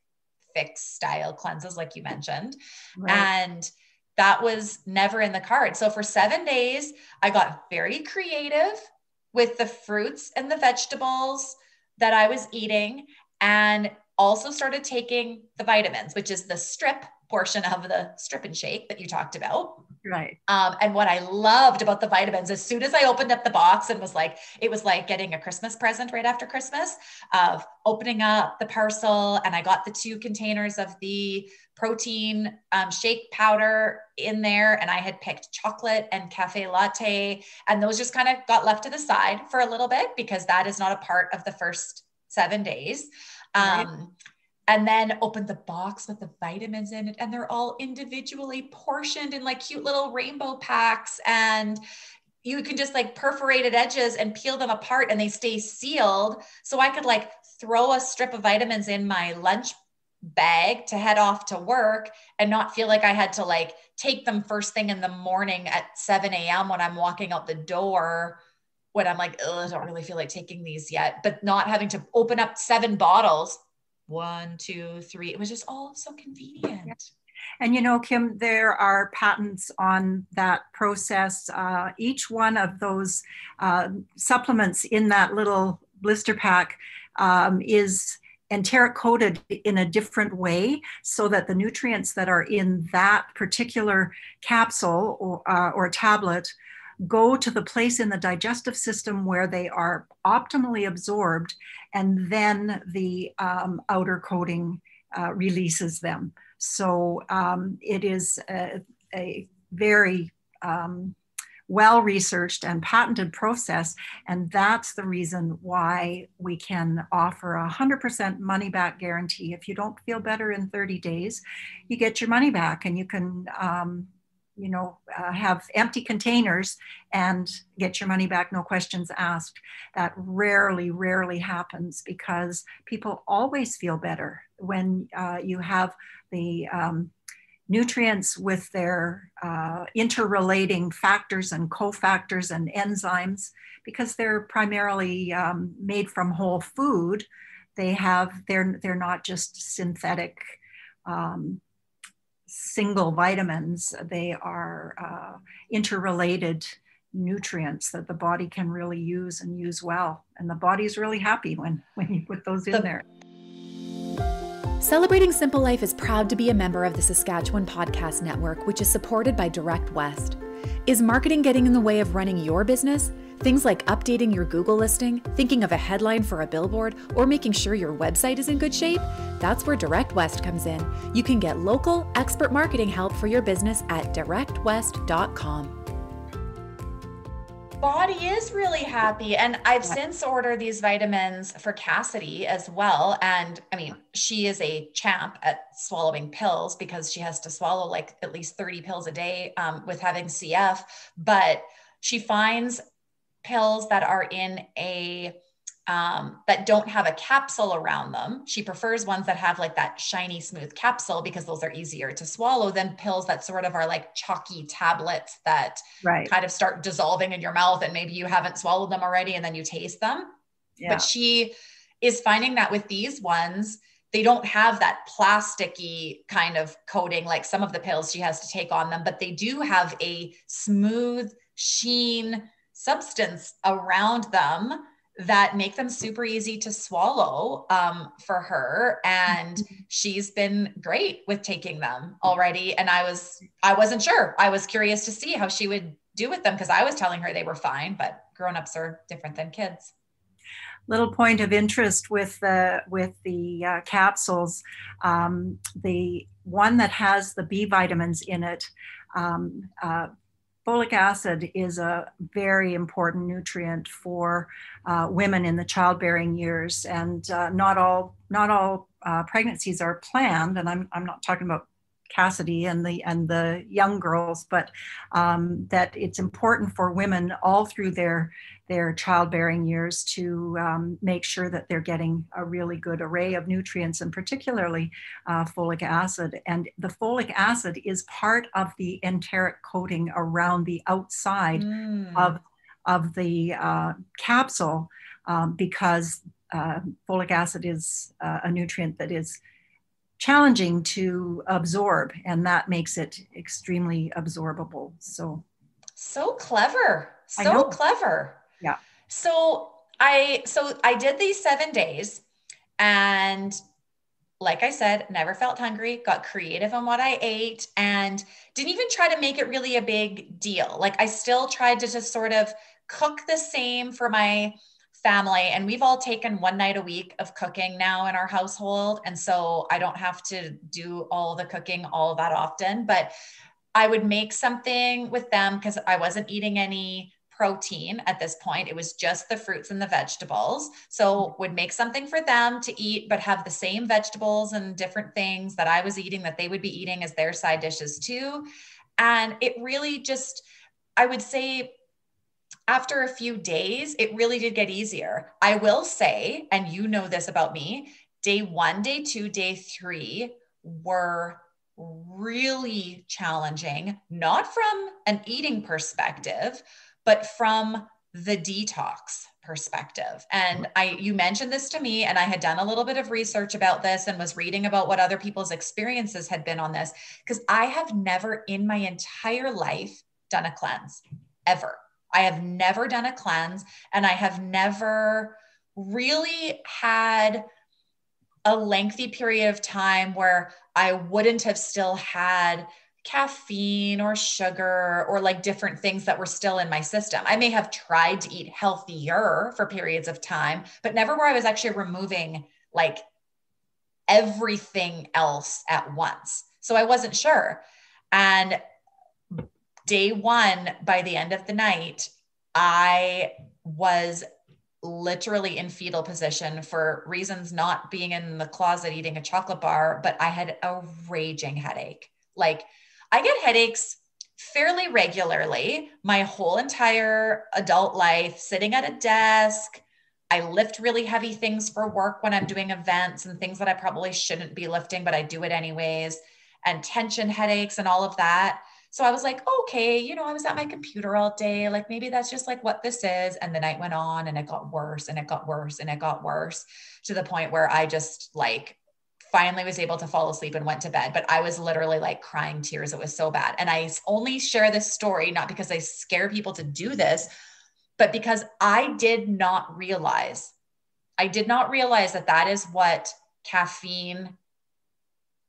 fix style cleanses, like you mentioned. Right. And that was never in the card. So for 7 days, I got very creative with the fruits and the vegetables that I was eating, and also started taking the vitamins, which is the strip portion of the strip and shake that you talked about. Right. And what I loved about the vitamins, as soon as I opened up the box and it was like getting a Christmas present right after Christmas, of opening up the parcel, and I got the 2 containers of the protein shake powder in there, and I had picked chocolate and cafe latte, and those just kind of got left to the side for a little bit because that is not a part of the first 7 days. Right. And then opened the box with the vitamins in it, and they're all individually portioned in like cute little rainbow packs, and you can just like perforated edges and peel them apart and they stay sealed. So I could like throw a strip of vitamins in my lunch bag to head off to work and not feel like I had to like take them first thing in the morning at 7 a.m. when I'm walking out the door, when I'm like, I don't really feel like taking these yet, but not having to open up 7 bottles. 1, 2, 3. It was just all so convenient. Yeah. And you know, Kim, there are patents on that process. Each one of those supplements in that little blister pack is enteric coated in a different way so that the nutrients that are in that particular capsule or tablet go to the place in the digestive system where they are optimally absorbed, and then the outer coating releases them. So it is a very well-researched and patented process, and that's the reason why we can offer 100% money-back guarantee. If you don't feel better in 30 days, you get your money back, and you can have empty containers and get your money back, no questions asked. That rarely happens because people always feel better when you have the nutrients with their interrelating factors and cofactors and enzymes, because they're primarily made from whole food. They're not just synthetic single vitamins. They are interrelated nutrients that the body can really use and use well. And the body's really happy when you put those in there. Celebrating Simple Life is proud to be a member of the Saskatchewan Podcast Network, which is supported by Direct West. Is marketing getting in the way of running your business? Things like updating your Google listing, thinking of a headline for a billboard, or making sure your website is in good shape? That's where Direct West comes in. You can get local, expert marketing help for your business at directwest.com. Body is really happy. And I've since ordered these vitamins for Cassidy as well. And I mean, she is a champ at swallowing pills because she has to swallow like at least 30 pills a day with having CF, but she finds pills that are in that don't have a capsule around them. She prefers ones that have like that shiny, smooth capsule because those are easier to swallow than pills that sort of are like chalky tablets that kind of start dissolving in your mouth and maybe you haven't swallowed them already and then you taste them. Yeah. But she is finding that with these ones, they don't have that plasticky kind of coating like some of the pills she has to take on them, but they do have a smooth sheen substance around them that make them super easy to swallow for her. And she's been great with taking them already. And I wasn't sure. I was curious to see how she would do with them because I was telling her they were fine, but grown-ups are different than kids. Little point of interest with the capsules. The one that has the B vitamins in it. Folic acid is a very important nutrient for women in the childbearing years, and not all pregnancies are planned. And I'm not talking about Cassidy and the young girls, but that it's important for women all through their childbearing years to make sure that they're getting a really good array of nutrients, and particularly folic acid. And the folic acid is part of the enteric coating around the outside of the capsule, because folic acid is a nutrient that is challenging to absorb, and that makes it extremely absorbable. So clever. So clever. Yeah. So I did these 7 days, and like I said, never felt hungry, got creative on what I ate, and didn't even try to make it really a big deal. Like, I still tried to just sort of cook the same for my family. And we've all taken 1 night a week of cooking now in our household. And so I don't have to do all the cooking all that often, but I would make something with them because I wasn't eating any protein at this point. It was just the fruits and the vegetables. So would make something for them to eat, but have the same vegetables and different things that I was eating that they would be eating as their side dishes too. And it really just, I would say, after a few days, it really did get easier. I will say, and you know this about me, day 1, day 2, day 3 were really challenging, not from an eating perspective, but from the detox perspective. And you mentioned this to me, and I had done a little bit of research about this and was reading about what other people's experiences had been on this, because I have never in my entire life done a cleanse, ever. I have never done a cleanse, and I have never really had a lengthy period of time where I wouldn't have still had caffeine or sugar or like different things that were still in my system. I may have tried to eat healthier for periods of time, but never where I was actually removing like everything else at once. So I wasn't sure. And day 1, by the end of the night, I was literally in fetal position for reasons not being in the closet eating a chocolate bar, but I had a raging headache. Like, I get headaches fairly regularly my whole entire adult life, sitting at a desk. I lift really heavy things for work when I'm doing events and things that I probably shouldn't be lifting, but I do it anyways, and tension headaches and all of that. So I was like, okay, I was at my computer all day. Like, maybe that's just like what this is. And the night went on, and it got worse and it got worse and it got worse, to the point where I just like finally was able to fall asleep and went to bed. But I was literally like crying tears. It was so bad. And I only share this story, not because I scare people to do this, but because I did not realize that that is what caffeine,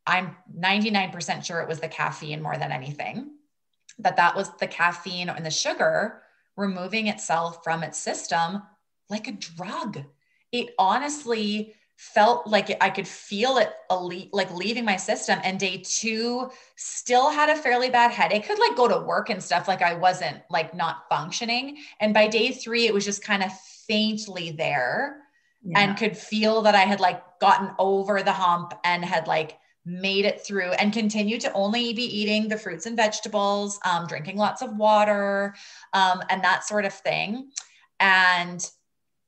I'm 99% sure it was the caffeine more than anything, that was the caffeine and the sugar removing itself from its system like a drug. It honestly felt like I could feel it like leaving my system. And day 2 still had a fairly bad headache, could like go to work and stuff. Like, I wasn't like not functioning. And by day 3, it was just kind of faintly there, and could feel that I had like gotten over the hump and had like made it through, and continue to only be eating the fruits and vegetables, drinking lots of water, and that sort of thing, and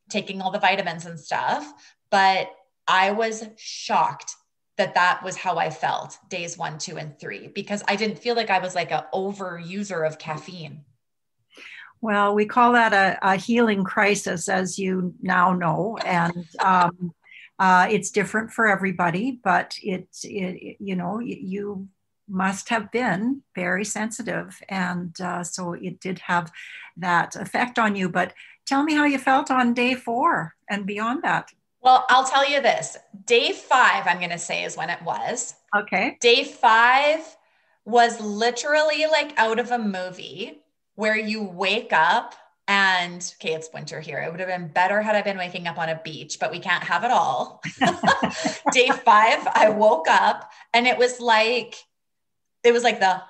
taking all the vitamins and stuff. But I was shocked that was how I felt days 1, 2, and 3, because I didn't feel like I was like an over user of caffeine. Well, we call that a healing crisis, as you now know. And it's different for everybody, but you must have been very sensitive. And so it did have that effect on you. But tell me how you felt on day 4 and beyond that. Well, I'll tell you this. Day 5, I'm going to say, is when it was. Okay. Day 5 was literally like out of a movie, where you wake up And okay, it's winter here. It would have been better had I been waking up on a beach, but we can't have it all. Day 5, I woke up and it was like the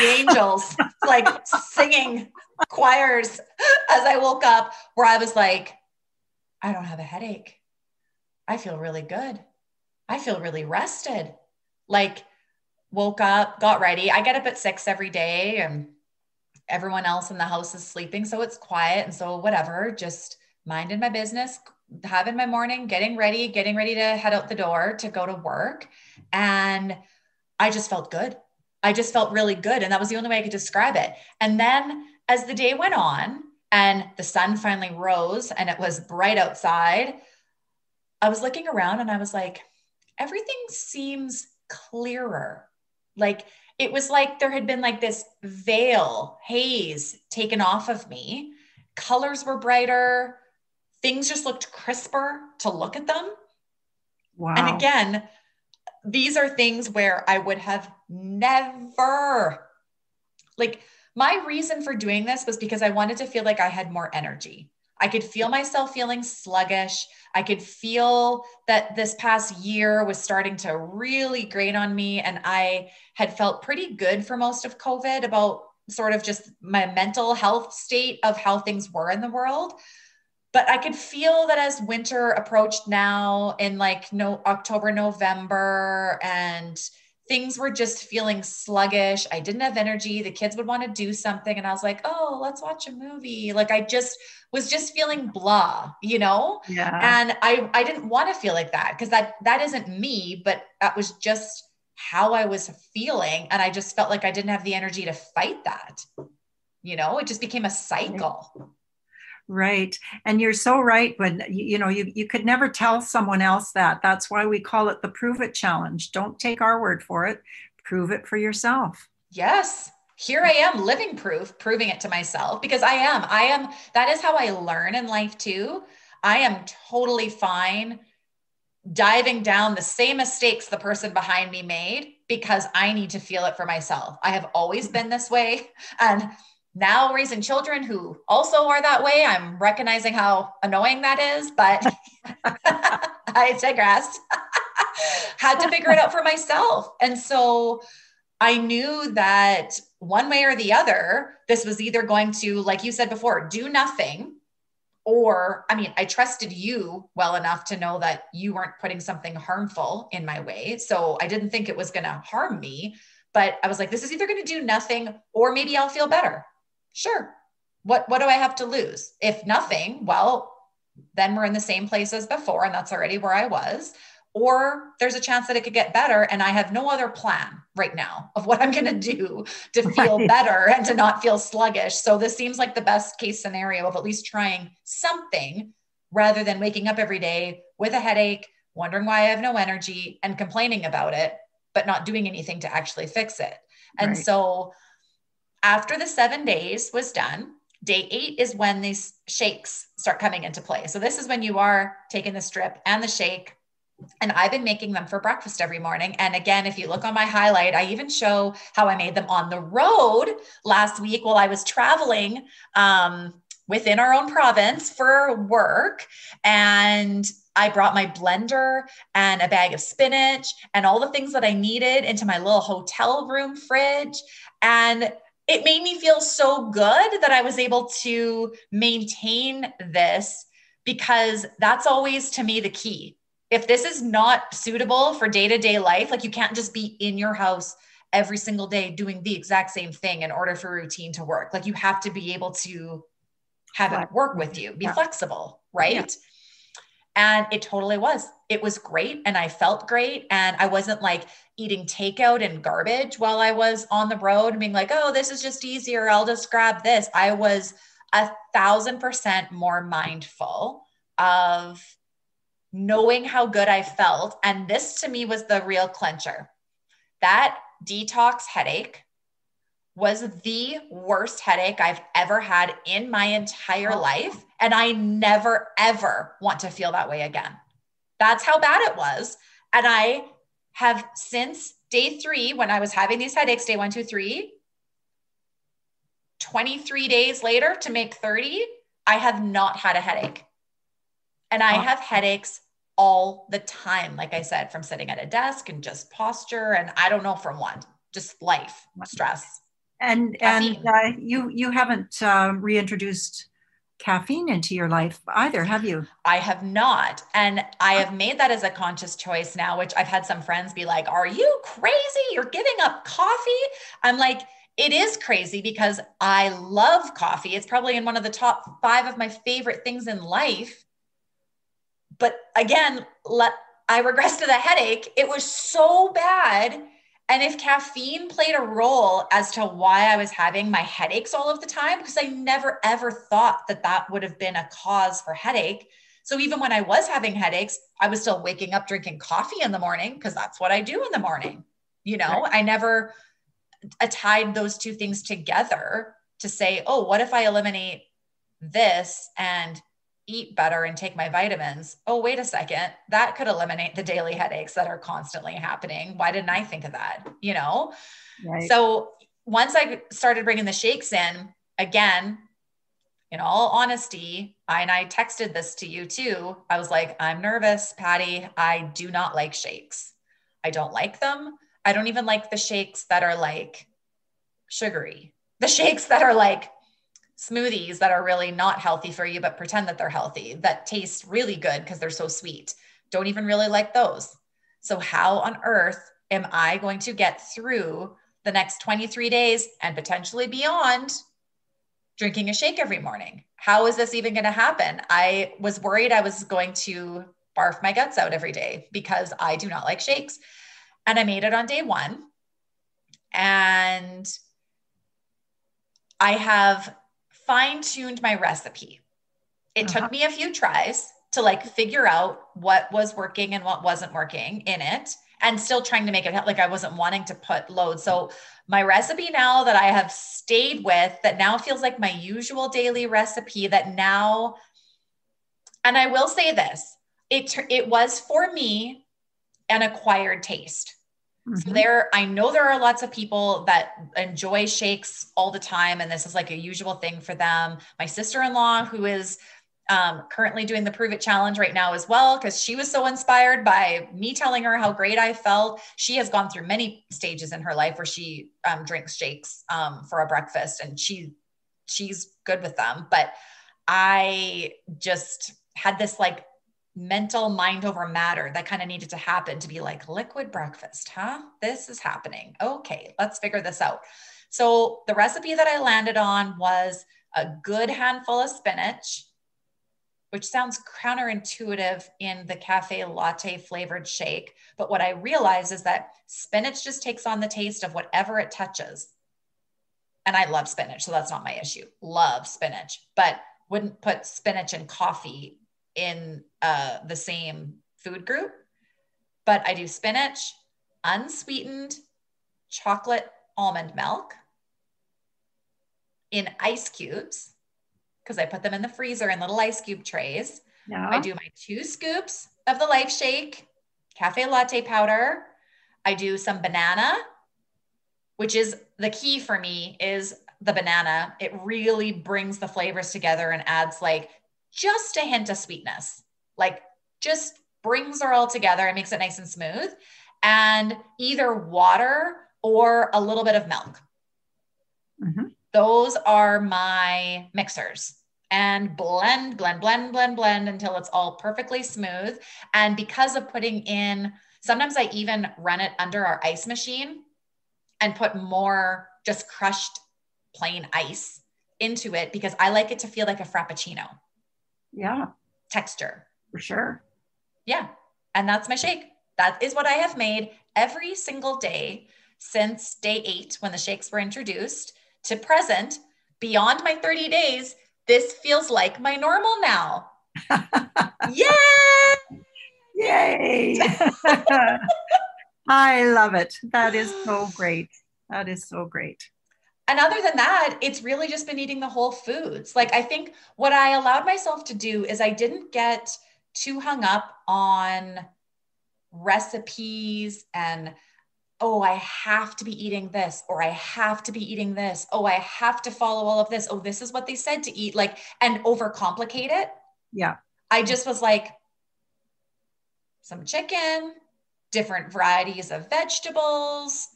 angels like singing choirs as I woke up, where I was like, I don't have a headache. I feel really good. I feel really rested. Like, woke up, got ready. I get up at 6 every day and everyone else in the house is sleeping. So it's quiet. And so whatever, just minding my business, having my morning, getting ready to head out the door to go to work. And I just felt good. I just felt really good. And that was the only way I could describe it. And then as the day went on and the sun finally rose and it was bright outside, I was looking around and I was like, everything seems clearer. Like, it was like there had been like this veil, haze taken off of me. Colors were brighter. Things just looked crisper to look at them. Wow. And again, these are things where I would have never, like, my reason for doing this was because I wanted to feel like I had more energy. I could feel myself feeling sluggish. I could feel that this past year was starting to really grate on me. And I had felt pretty good for most of COVID about sort of just my mental health state of how things were in the world. But I could feel that as winter approached now in like October, November, and things were just feeling sluggish. I didn't have energy. The kids would want to do something. And I was like, oh, let's watch a movie. Like, I just was just feeling blah, you know? Yeah. And I didn't want to feel like that, because that isn't me, but that was just how I was feeling. And I just felt like I didn't have the energy to fight that. You know, it just became a cycle. Right. And you're so right. When you could never tell someone else that. That's why we call it the prove it challenge. Don't take our word for it. Prove it for yourself. Yes. Here I am, living proof, proving it to myself, because I am, that is how I learn in life too. I am totally fine diving down the same mistakes the person behind me made, because I need to feel it for myself. I have always been this way. And now raising children who also are that way, I'm recognizing how annoying that is, but I digress. Had to figure it out for myself. And so I knew that one way or the other, this was either going to, like you said before, do nothing, or, I mean, I trusted you well enough to know that you weren't putting something harmful in my way. So I didn't think it was going to harm me, but I was like, this is either going to do nothing, or maybe I'll feel better. Sure. What do I have to lose? If nothing, well, then we're in the same place as before, and that's already where I was. Or there's a chance that it could get better, and I have no other plan right now of what I'm going to do to feel better and to not feel sluggish. So this seems like the best case scenario of at least trying something, rather than waking up every day with a headache, wondering why I have no energy and complaining about it, but not doing anything to actually fix it. And so after the 7 days was done, day 8 is when these shakes start coming into play. So this is when you are taking the strip and the shake. And I've been making them for breakfast every morning. And again, if you look on my highlight, I even show how I made them on the road last week while I was traveling within our own province for work. And I brought my blender and a bag of spinach and all the things that I needed into my little hotel room fridge. And it made me feel so good that I was able to maintain this, because that's always, to me, the key. If this is not suitable for day-to-day life, like, you can't just be in your house every single day doing the exact same thing in order for routine to work. Like, you have to be able to have it work with you, be flexible, right? Yeah. And it totally was. It was great. And I felt great. And I wasn't like eating takeout and garbage while I was on the road and being like, oh, this is just easier, I'll just grab this. I was 1,000% more mindful of knowing how good I felt. And this, to me, was the real clincher. That detox headache was the worst headache I've ever had in my entire life. And I never, ever want to feel that way again. That's how bad it was. And I have, since day 3, when I was having these headaches, day 1, 2, 3, 23 days later to make 30, I have not had a headache. And I have headaches all the time. Like I said, from sitting at a desk and just posture. And I don't know from what, just life, stress. And you haven't reintroduced caffeine into your life either, have you? I have not. And I have made that as a conscious choice now, which I've had some friends be like, are you crazy? You're giving up coffee? I'm like, it is crazy because I love coffee. It's probably in one of the top 5 of my favorite things in life. But again, I regress to the headache. It was so bad. And if caffeine played a role as to why I was having my headaches all of the time, because I never, ever thought that that would have been a cause for headache. So even when I was having headaches, I was still waking up drinking coffee in the morning because that's what I do in the morning. You know, right. I never tied those two things together to say, oh, what if I eliminate this and eat better and take my vitamins? Oh, wait a second. That could eliminate the daily headaches that are constantly happening. Why didn't I think of that? You know? Right. So once I started bringing the shakes in, again, in all honesty, and I texted this to you too. I was like, I'm nervous, Patti. I do not like shakes. I don't like them. I don't even like the shakes that are like sugary. The shakes that are like smoothies that are really not healthy for you, but pretend that they're healthy, that taste really good because they're so sweet. Don't even really like those. So how on earth am I going to get through the next 23 days and potentially beyond drinking a shake every morning? How is this even going to happen? I was worried I was going to barf my guts out every day because I do not like shakes. And I made it on day 1. And I have fine-tuned my recipe. It took me a few tries to like figure out what was working and what wasn't working in it, and still trying to make it like I wasn't wanting to put loads. So my recipe now that I have stayed with, that now feels like my usual daily recipe, that now, and I will say this, it was for me an acquired taste. So I know there are lots of people that enjoy shakes all the time, and this is like a usual thing for them. My sister-in-law, who is currently doing the Prove It Challenge right now as well, because she was so inspired by me telling her how great I felt. She has gone through many stages in her life where she drinks shakes for a breakfast, and she's good with them. But I just had this like mental mind over matter that kind of needed to happen to be like, liquid breakfast, huh? This is happening. Okay, let's figure this out. So the recipe that I landed on was a good handful of spinach, which sounds counterintuitive in the cafe latte flavored shake. But what I realized is that spinach just takes on the taste of whatever it touches. And I love spinach, so that's not my issue. Love spinach, but wouldn't put spinach and coffee in the same food group. But I do spinach, unsweetened chocolate almond milk in ice cubes, because I put them in the freezer in little ice cube trays. Yeah. I do my 2 scoops of the Life Shake cafe latte powder. I do some banana, which is the key for me, is the banana. It really brings the flavors together and adds like just a hint of sweetness, like just brings her all together and makes it nice and smooth. And either water or a little bit of milk. Those are my mixers. And blend until it's all perfectly smooth. And because of putting in, sometimes I even run it under our ice machine and put more just crushed plain ice into it, because I like it to feel like a Frappuccino. Yeah. Texture. For sure. Yeah. And that's my shake. That is what I have made every single day since day 8, when the shakes were introduced, to present. Beyond my 30 days, this feels like my normal now. Yay! Yay! I love it. That is so great. That is so great. And other than that, it's really just been eating the whole foods. Like, I think what I allowed myself to do is I didn't get too hung up on recipes and, oh, I have to be eating this, or I have to be eating this. Oh, I have to follow all of this. Oh, this is what they said to eat, like, and overcomplicate it. Yeah. I just was like, some chicken, different varieties of vegetables,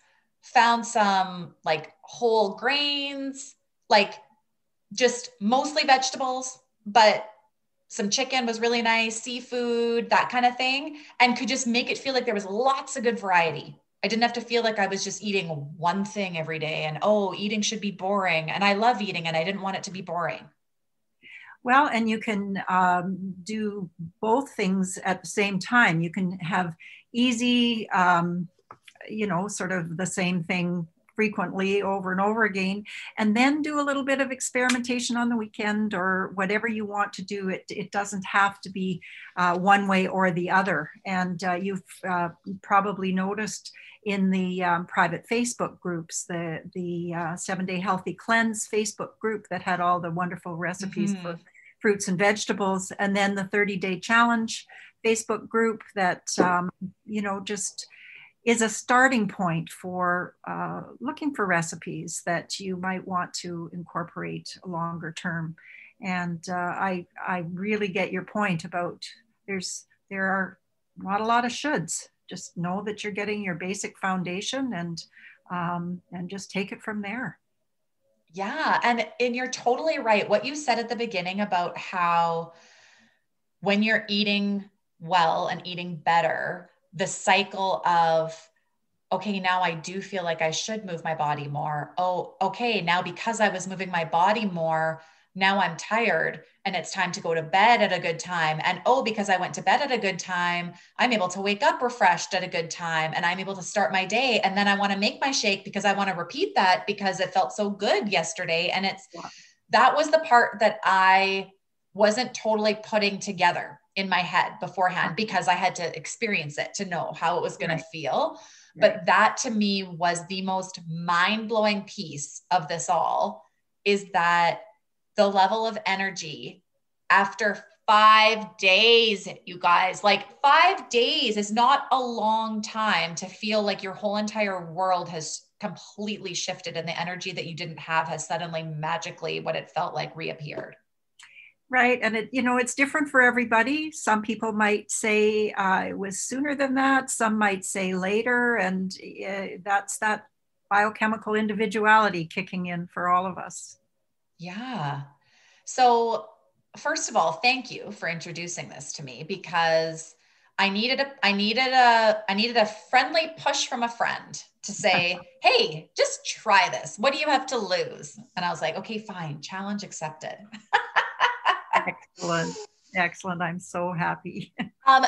found some like whole grains, like just mostly vegetables, but some chicken was really nice, seafood, that kind of thing, and could just make it feel like there was lots of good variety. I didn't have to feel like I was just eating one thing every day and, oh, eating should be boring. And I love eating and I didn't want it to be boring. Well, and you can do both things at the same time. You can have easy, sort of the same thing frequently over and over again, and then do a little bit of experimentation on the weekend or whatever you want to do. It doesn't have to be one way or the other. And you've probably noticed in the private Facebook groups, the 7-Day Healthy Cleanse Facebook group that had all the wonderful recipes for fruits and vegetables, and then the 30-Day Challenge Facebook group that, just is a starting point for looking for recipes that you might want to incorporate longer term. And I really get your point about there are not a lot of shoulds. Just know that you're getting your basic foundation and just take it from there. Yeah. And you're totally right. What you said at the beginning about how when you're eating well and eating better, the cycle of, okay, now I do feel like I should move my body more. Oh, okay. Now, because I was moving my body more, now I'm tired and it's time to go to bed at a good time. And oh, because I went to bed at a good time, I'm able to wake up refreshed at a good time and I'm able to start my day. And then I want to make my shake because I want to repeat that because it felt so good yesterday. And that was the part that I wasn't totally putting together in my head beforehand because I had to experience it to know how it was going to feel. But that to me was the most mind-blowing piece of this all, is that the level of energy after 5 days, you guys, like 5 days is not a long time to feel like your whole entire world has completely shifted and the energy that you didn't have has suddenly magically, what it felt like, reappeared. Right. And it's different for everybody. Some people might say it was sooner than that. Some might say later. And that's that biochemical individuality kicking in for all of us. Yeah. So first of all, thank you for introducing this to me, because I needed a friendly push from a friend to say, hey, just try this. What do you have to lose? And I was like, okay, fine. Challenge accepted. Excellent. I'm so happy.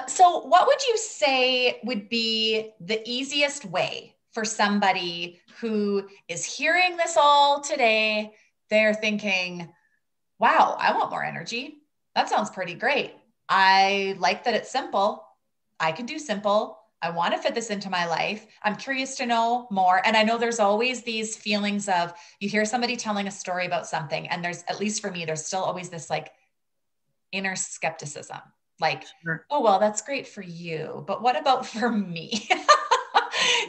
So what would you say would be the easiest way for somebody who is hearing this all today? They're thinking, wow, I want more energy. That sounds pretty great. I like that it's simple. I can do simple. I want to fit this into my life. I'm curious to know more. And I know there's always these feelings of, you hear somebody telling a story about something, and there's, at least for me, there's still always this like inner skepticism, like, sure, oh, well, that's great for you, but what about for me?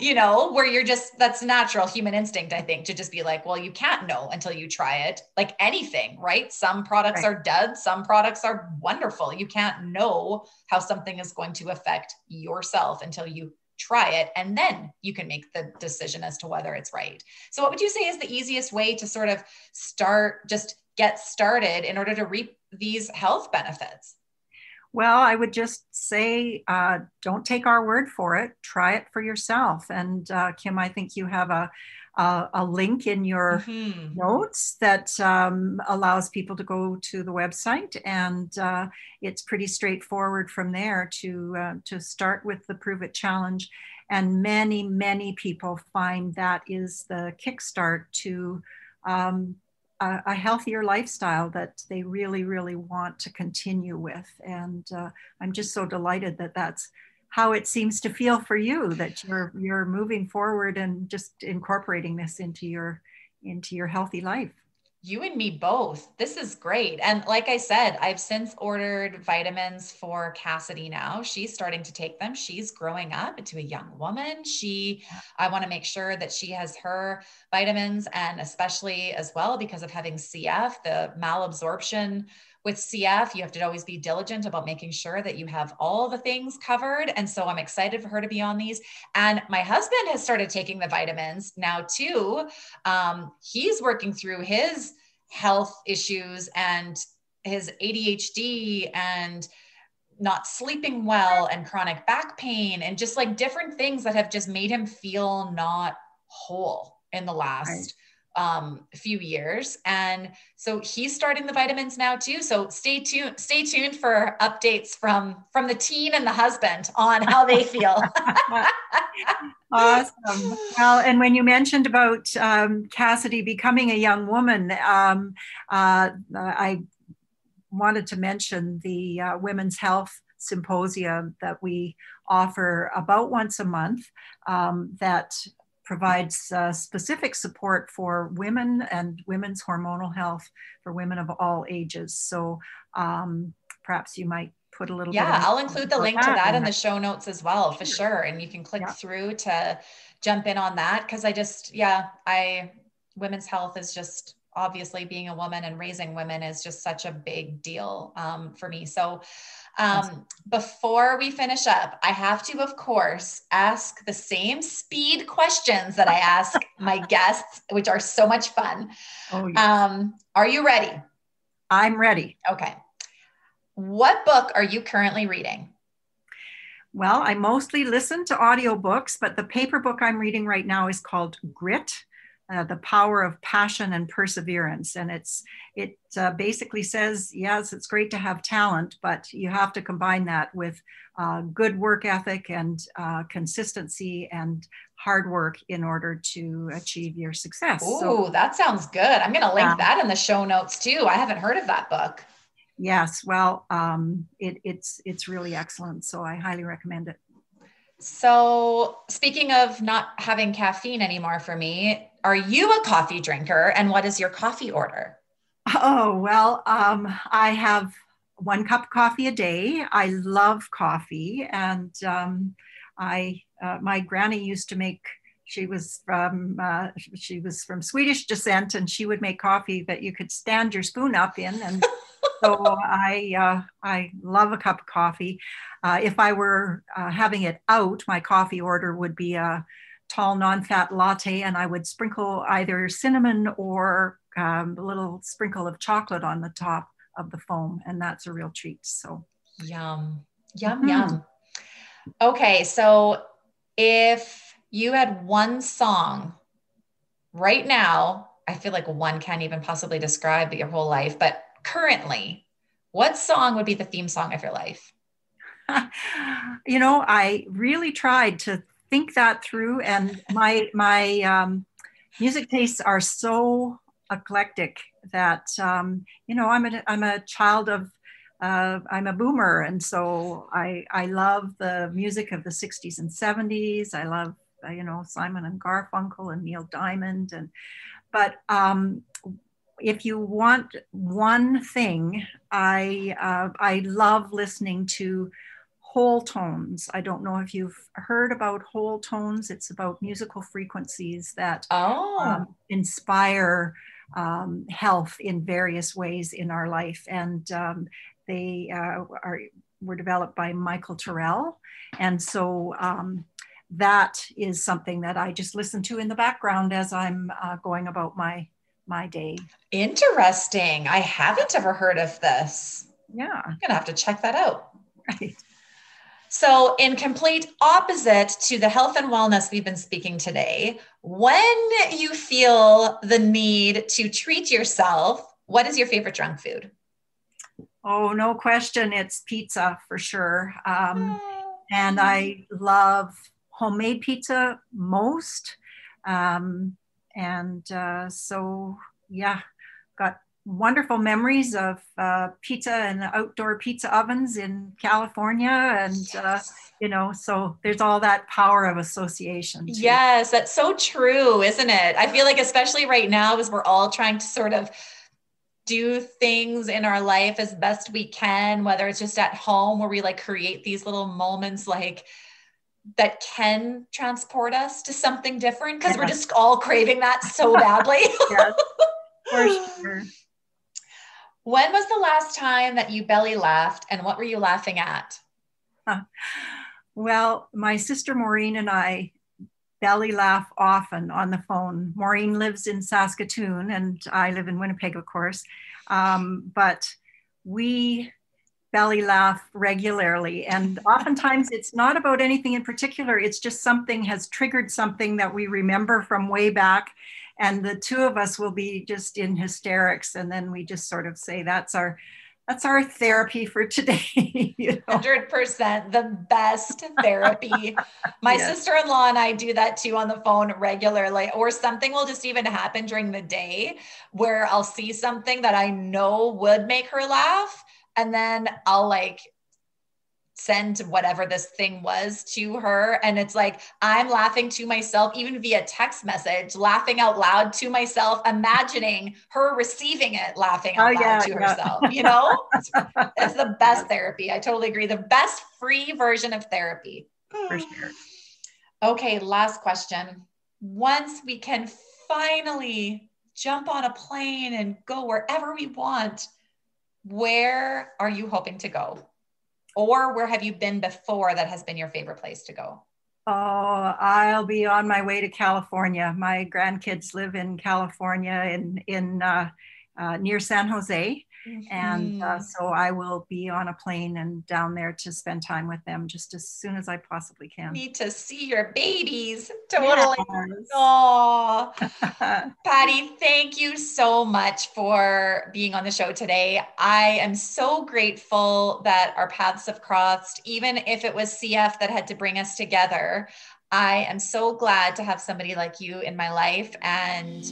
Where you're just, that's natural human instinct, I think, to just be like, well, you can't know until you try it. Like anything, right? Some products are dead. Some products are wonderful. You can't know how something is going to affect yourself until you try it. And then you can make the decision as to whether it's right. So what would you say is the easiest way to sort of get started in order to reap these health benefits? Well, I would just say, don't take our word for it. Try it for yourself. And Kim, I think you have a link in your notes that allows people to go to the website, and it's pretty straightforward from there to start with the Prove It Challenge. And many, many people find that is the kickstart to a healthier lifestyle that they really, really want to continue with. And I'm just so delighted that that's how it seems to feel for you, that you're moving forward and just incorporating this into your healthy life. You and me both. This is great. And like I said, I've since ordered vitamins for Cassidy now. She's starting to take them. She's growing up into a young woman. I want to make sure that she has her vitamins, and especially as well because of having CF, the malabsorption with CF, you have to always be diligent about making sure that you have all the things covered. And so I'm excited for her to be on these. And my husband has started taking the vitamins now too. He's working through his health issues and his ADHD and not sleeping well and chronic back pain and just like different things that have just made him feel not whole in the last few years. And so he's starting the vitamins now too. So stay tuned for updates from the teen and the husband on how they feel. Awesome. Well, and when you mentioned about Cassidy becoming a young woman, I wanted to mention the Women's Health Symposium that we offer about once a month that provides specific support for women and women's hormonal health for women of all ages. So perhaps you might put a little bit. I'll include the link to that in the show notes as well, for sure. And you can click through to jump in on that. Cause women's health is just obviously being a woman and raising women is just such a big deal for me. So before we finish up, I have to, of course, ask the same speed questions that I ask my guests, which are so much fun. Oh, yes. Are you ready? I'm ready. Okay. What book are you currently reading? Well, I mostly listen to audiobooks, but the paper book I'm reading right now is called Grit, The Power of Passion and Perseverance. And it basically says, yes, it's great to have talent, but you have to combine that with good work ethic and consistency and hard work in order to achieve your success. Ooh, that sounds good. I'm going to link that in the show notes too. I haven't heard of that book. Yes, well, it's really excellent. So I highly recommend it. So speaking of not having caffeine anymore for me, are you a coffee drinker, and what is your coffee order? Oh, well, I have 1 cup of coffee a day. I love coffee. And my granny used to make, she was from Swedish descent, and she would make coffee that you could stand your spoon up in. And so I love a cup of coffee. If I were having it out, my coffee order would be a tall non-fat latte, and I would sprinkle either cinnamon or a little sprinkle of chocolate on the top of the foam, and that's a real treat. So yum, yum. Okay, so if you had one song right now, I feel like one can't even possibly describe your whole life, but currently, what song would be the theme song of your life? I really tried to think that through, and my music tastes are so eclectic that I'm a child of I'm a boomer, and so I love the music of the 60s and 70s. I love Simon and Garfunkel and Neil Diamond, but if you want one thing, I love listening to whole tones. I don't know if you've heard about whole tones. It's about musical frequencies that inspire health in various ways in our life. And they were developed by Michael Terrell. And so that is something that I just listen to in the background as I'm going about my day. Interesting. I haven't ever heard of this. Yeah. I'm going to have to check that out. Right. So in complete opposite to the health and wellness we've been speaking today, when you feel the need to treat yourself, what is your favorite junk food? Oh, no question. It's pizza for sure. And I love homemade pizza most. So yeah, got wonderful memories of pizza and outdoor pizza ovens in California. And, Yes. So there's all that power of association too. Yes, that's so true, isn't it? I feel like especially right now, as we're all trying to sort of do things in our life as best we can, whether it's just at home where we like create these little moments like that can transport us to something different, because we're just all craving that so badly. Yes, for sure. When was the last time that you belly laughed, and what were you laughing at? Well, my sister Maureen and I belly laugh often on the phone. Maureen lives in Saskatoon and I live in Winnipeg, of course. But we belly laugh regularly. And oftentimes it's not about anything in particular. It's just something has triggered something that we remember from way back. And the two of us will be just in hysterics. And then we just sort of say, that's our therapy for today. 100% the best therapy. My sister-in-law and I do that too on the phone regularly, or something will just even happen during the day where I'll see something that I know would make her laugh. And then I'll like send whatever this thing was to her. And it's like, I'm laughing to myself, even via text message, laughing out loud to myself, imagining her receiving it, laughing out loud to herself, It's the best therapy. I totally agree. The best free version of therapy. For sure. Okay. Last question. Once we can finally jump on a plane and go wherever we want, where are you hoping to go? Or where have you been before that has been your favorite place to go? Oh, I'll be on my way to California. My grandkids live in California in near San Jose. And so I will be on a plane and down there to spend time with them just as soon as I possibly can. Need to see your babies. Totally. Yes. Oh, Patti, thank you so much for being on the show today. I am so grateful that our paths have crossed, even if it was CF that had to bring us together. I am so glad to have somebody like you in my life, and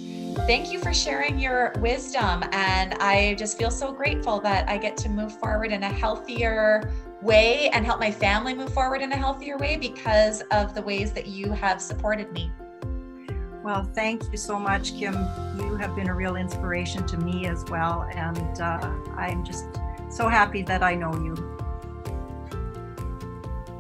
thank you for sharing your wisdom. And I just feel so grateful that I get to move forward in a healthier way and help my family move forward in a healthier way because of the ways that you have supported me. Well, thank you so much, Kim. You have been a real inspiration to me as well. And I'm just so happy that I know you.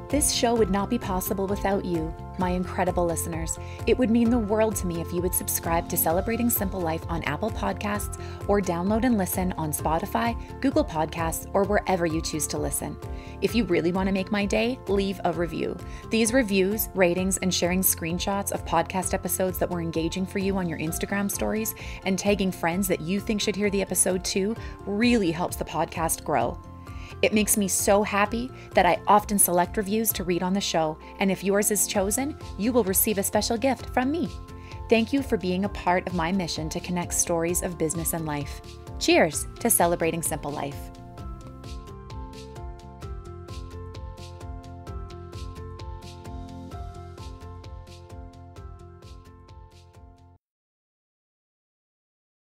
This show would not be possible without you, my incredible listeners. It would mean the world to me if you would subscribe to Celebrating Simple Life on Apple Podcasts or download and listen on Spotify, Google Podcasts, or wherever you choose to listen. If you really want to make my day, leave a review. These reviews, ratings, and sharing screenshots of podcast episodes that were engaging for you on your Instagram stories and tagging friends that you think should hear the episode too really helps the podcast grow. It makes me so happy that I often select reviews to read on the show, and if yours is chosen, you will receive a special gift from me. Thank you for being a part of my mission to connect stories of business and life. Cheers to Celebrating Simple Life.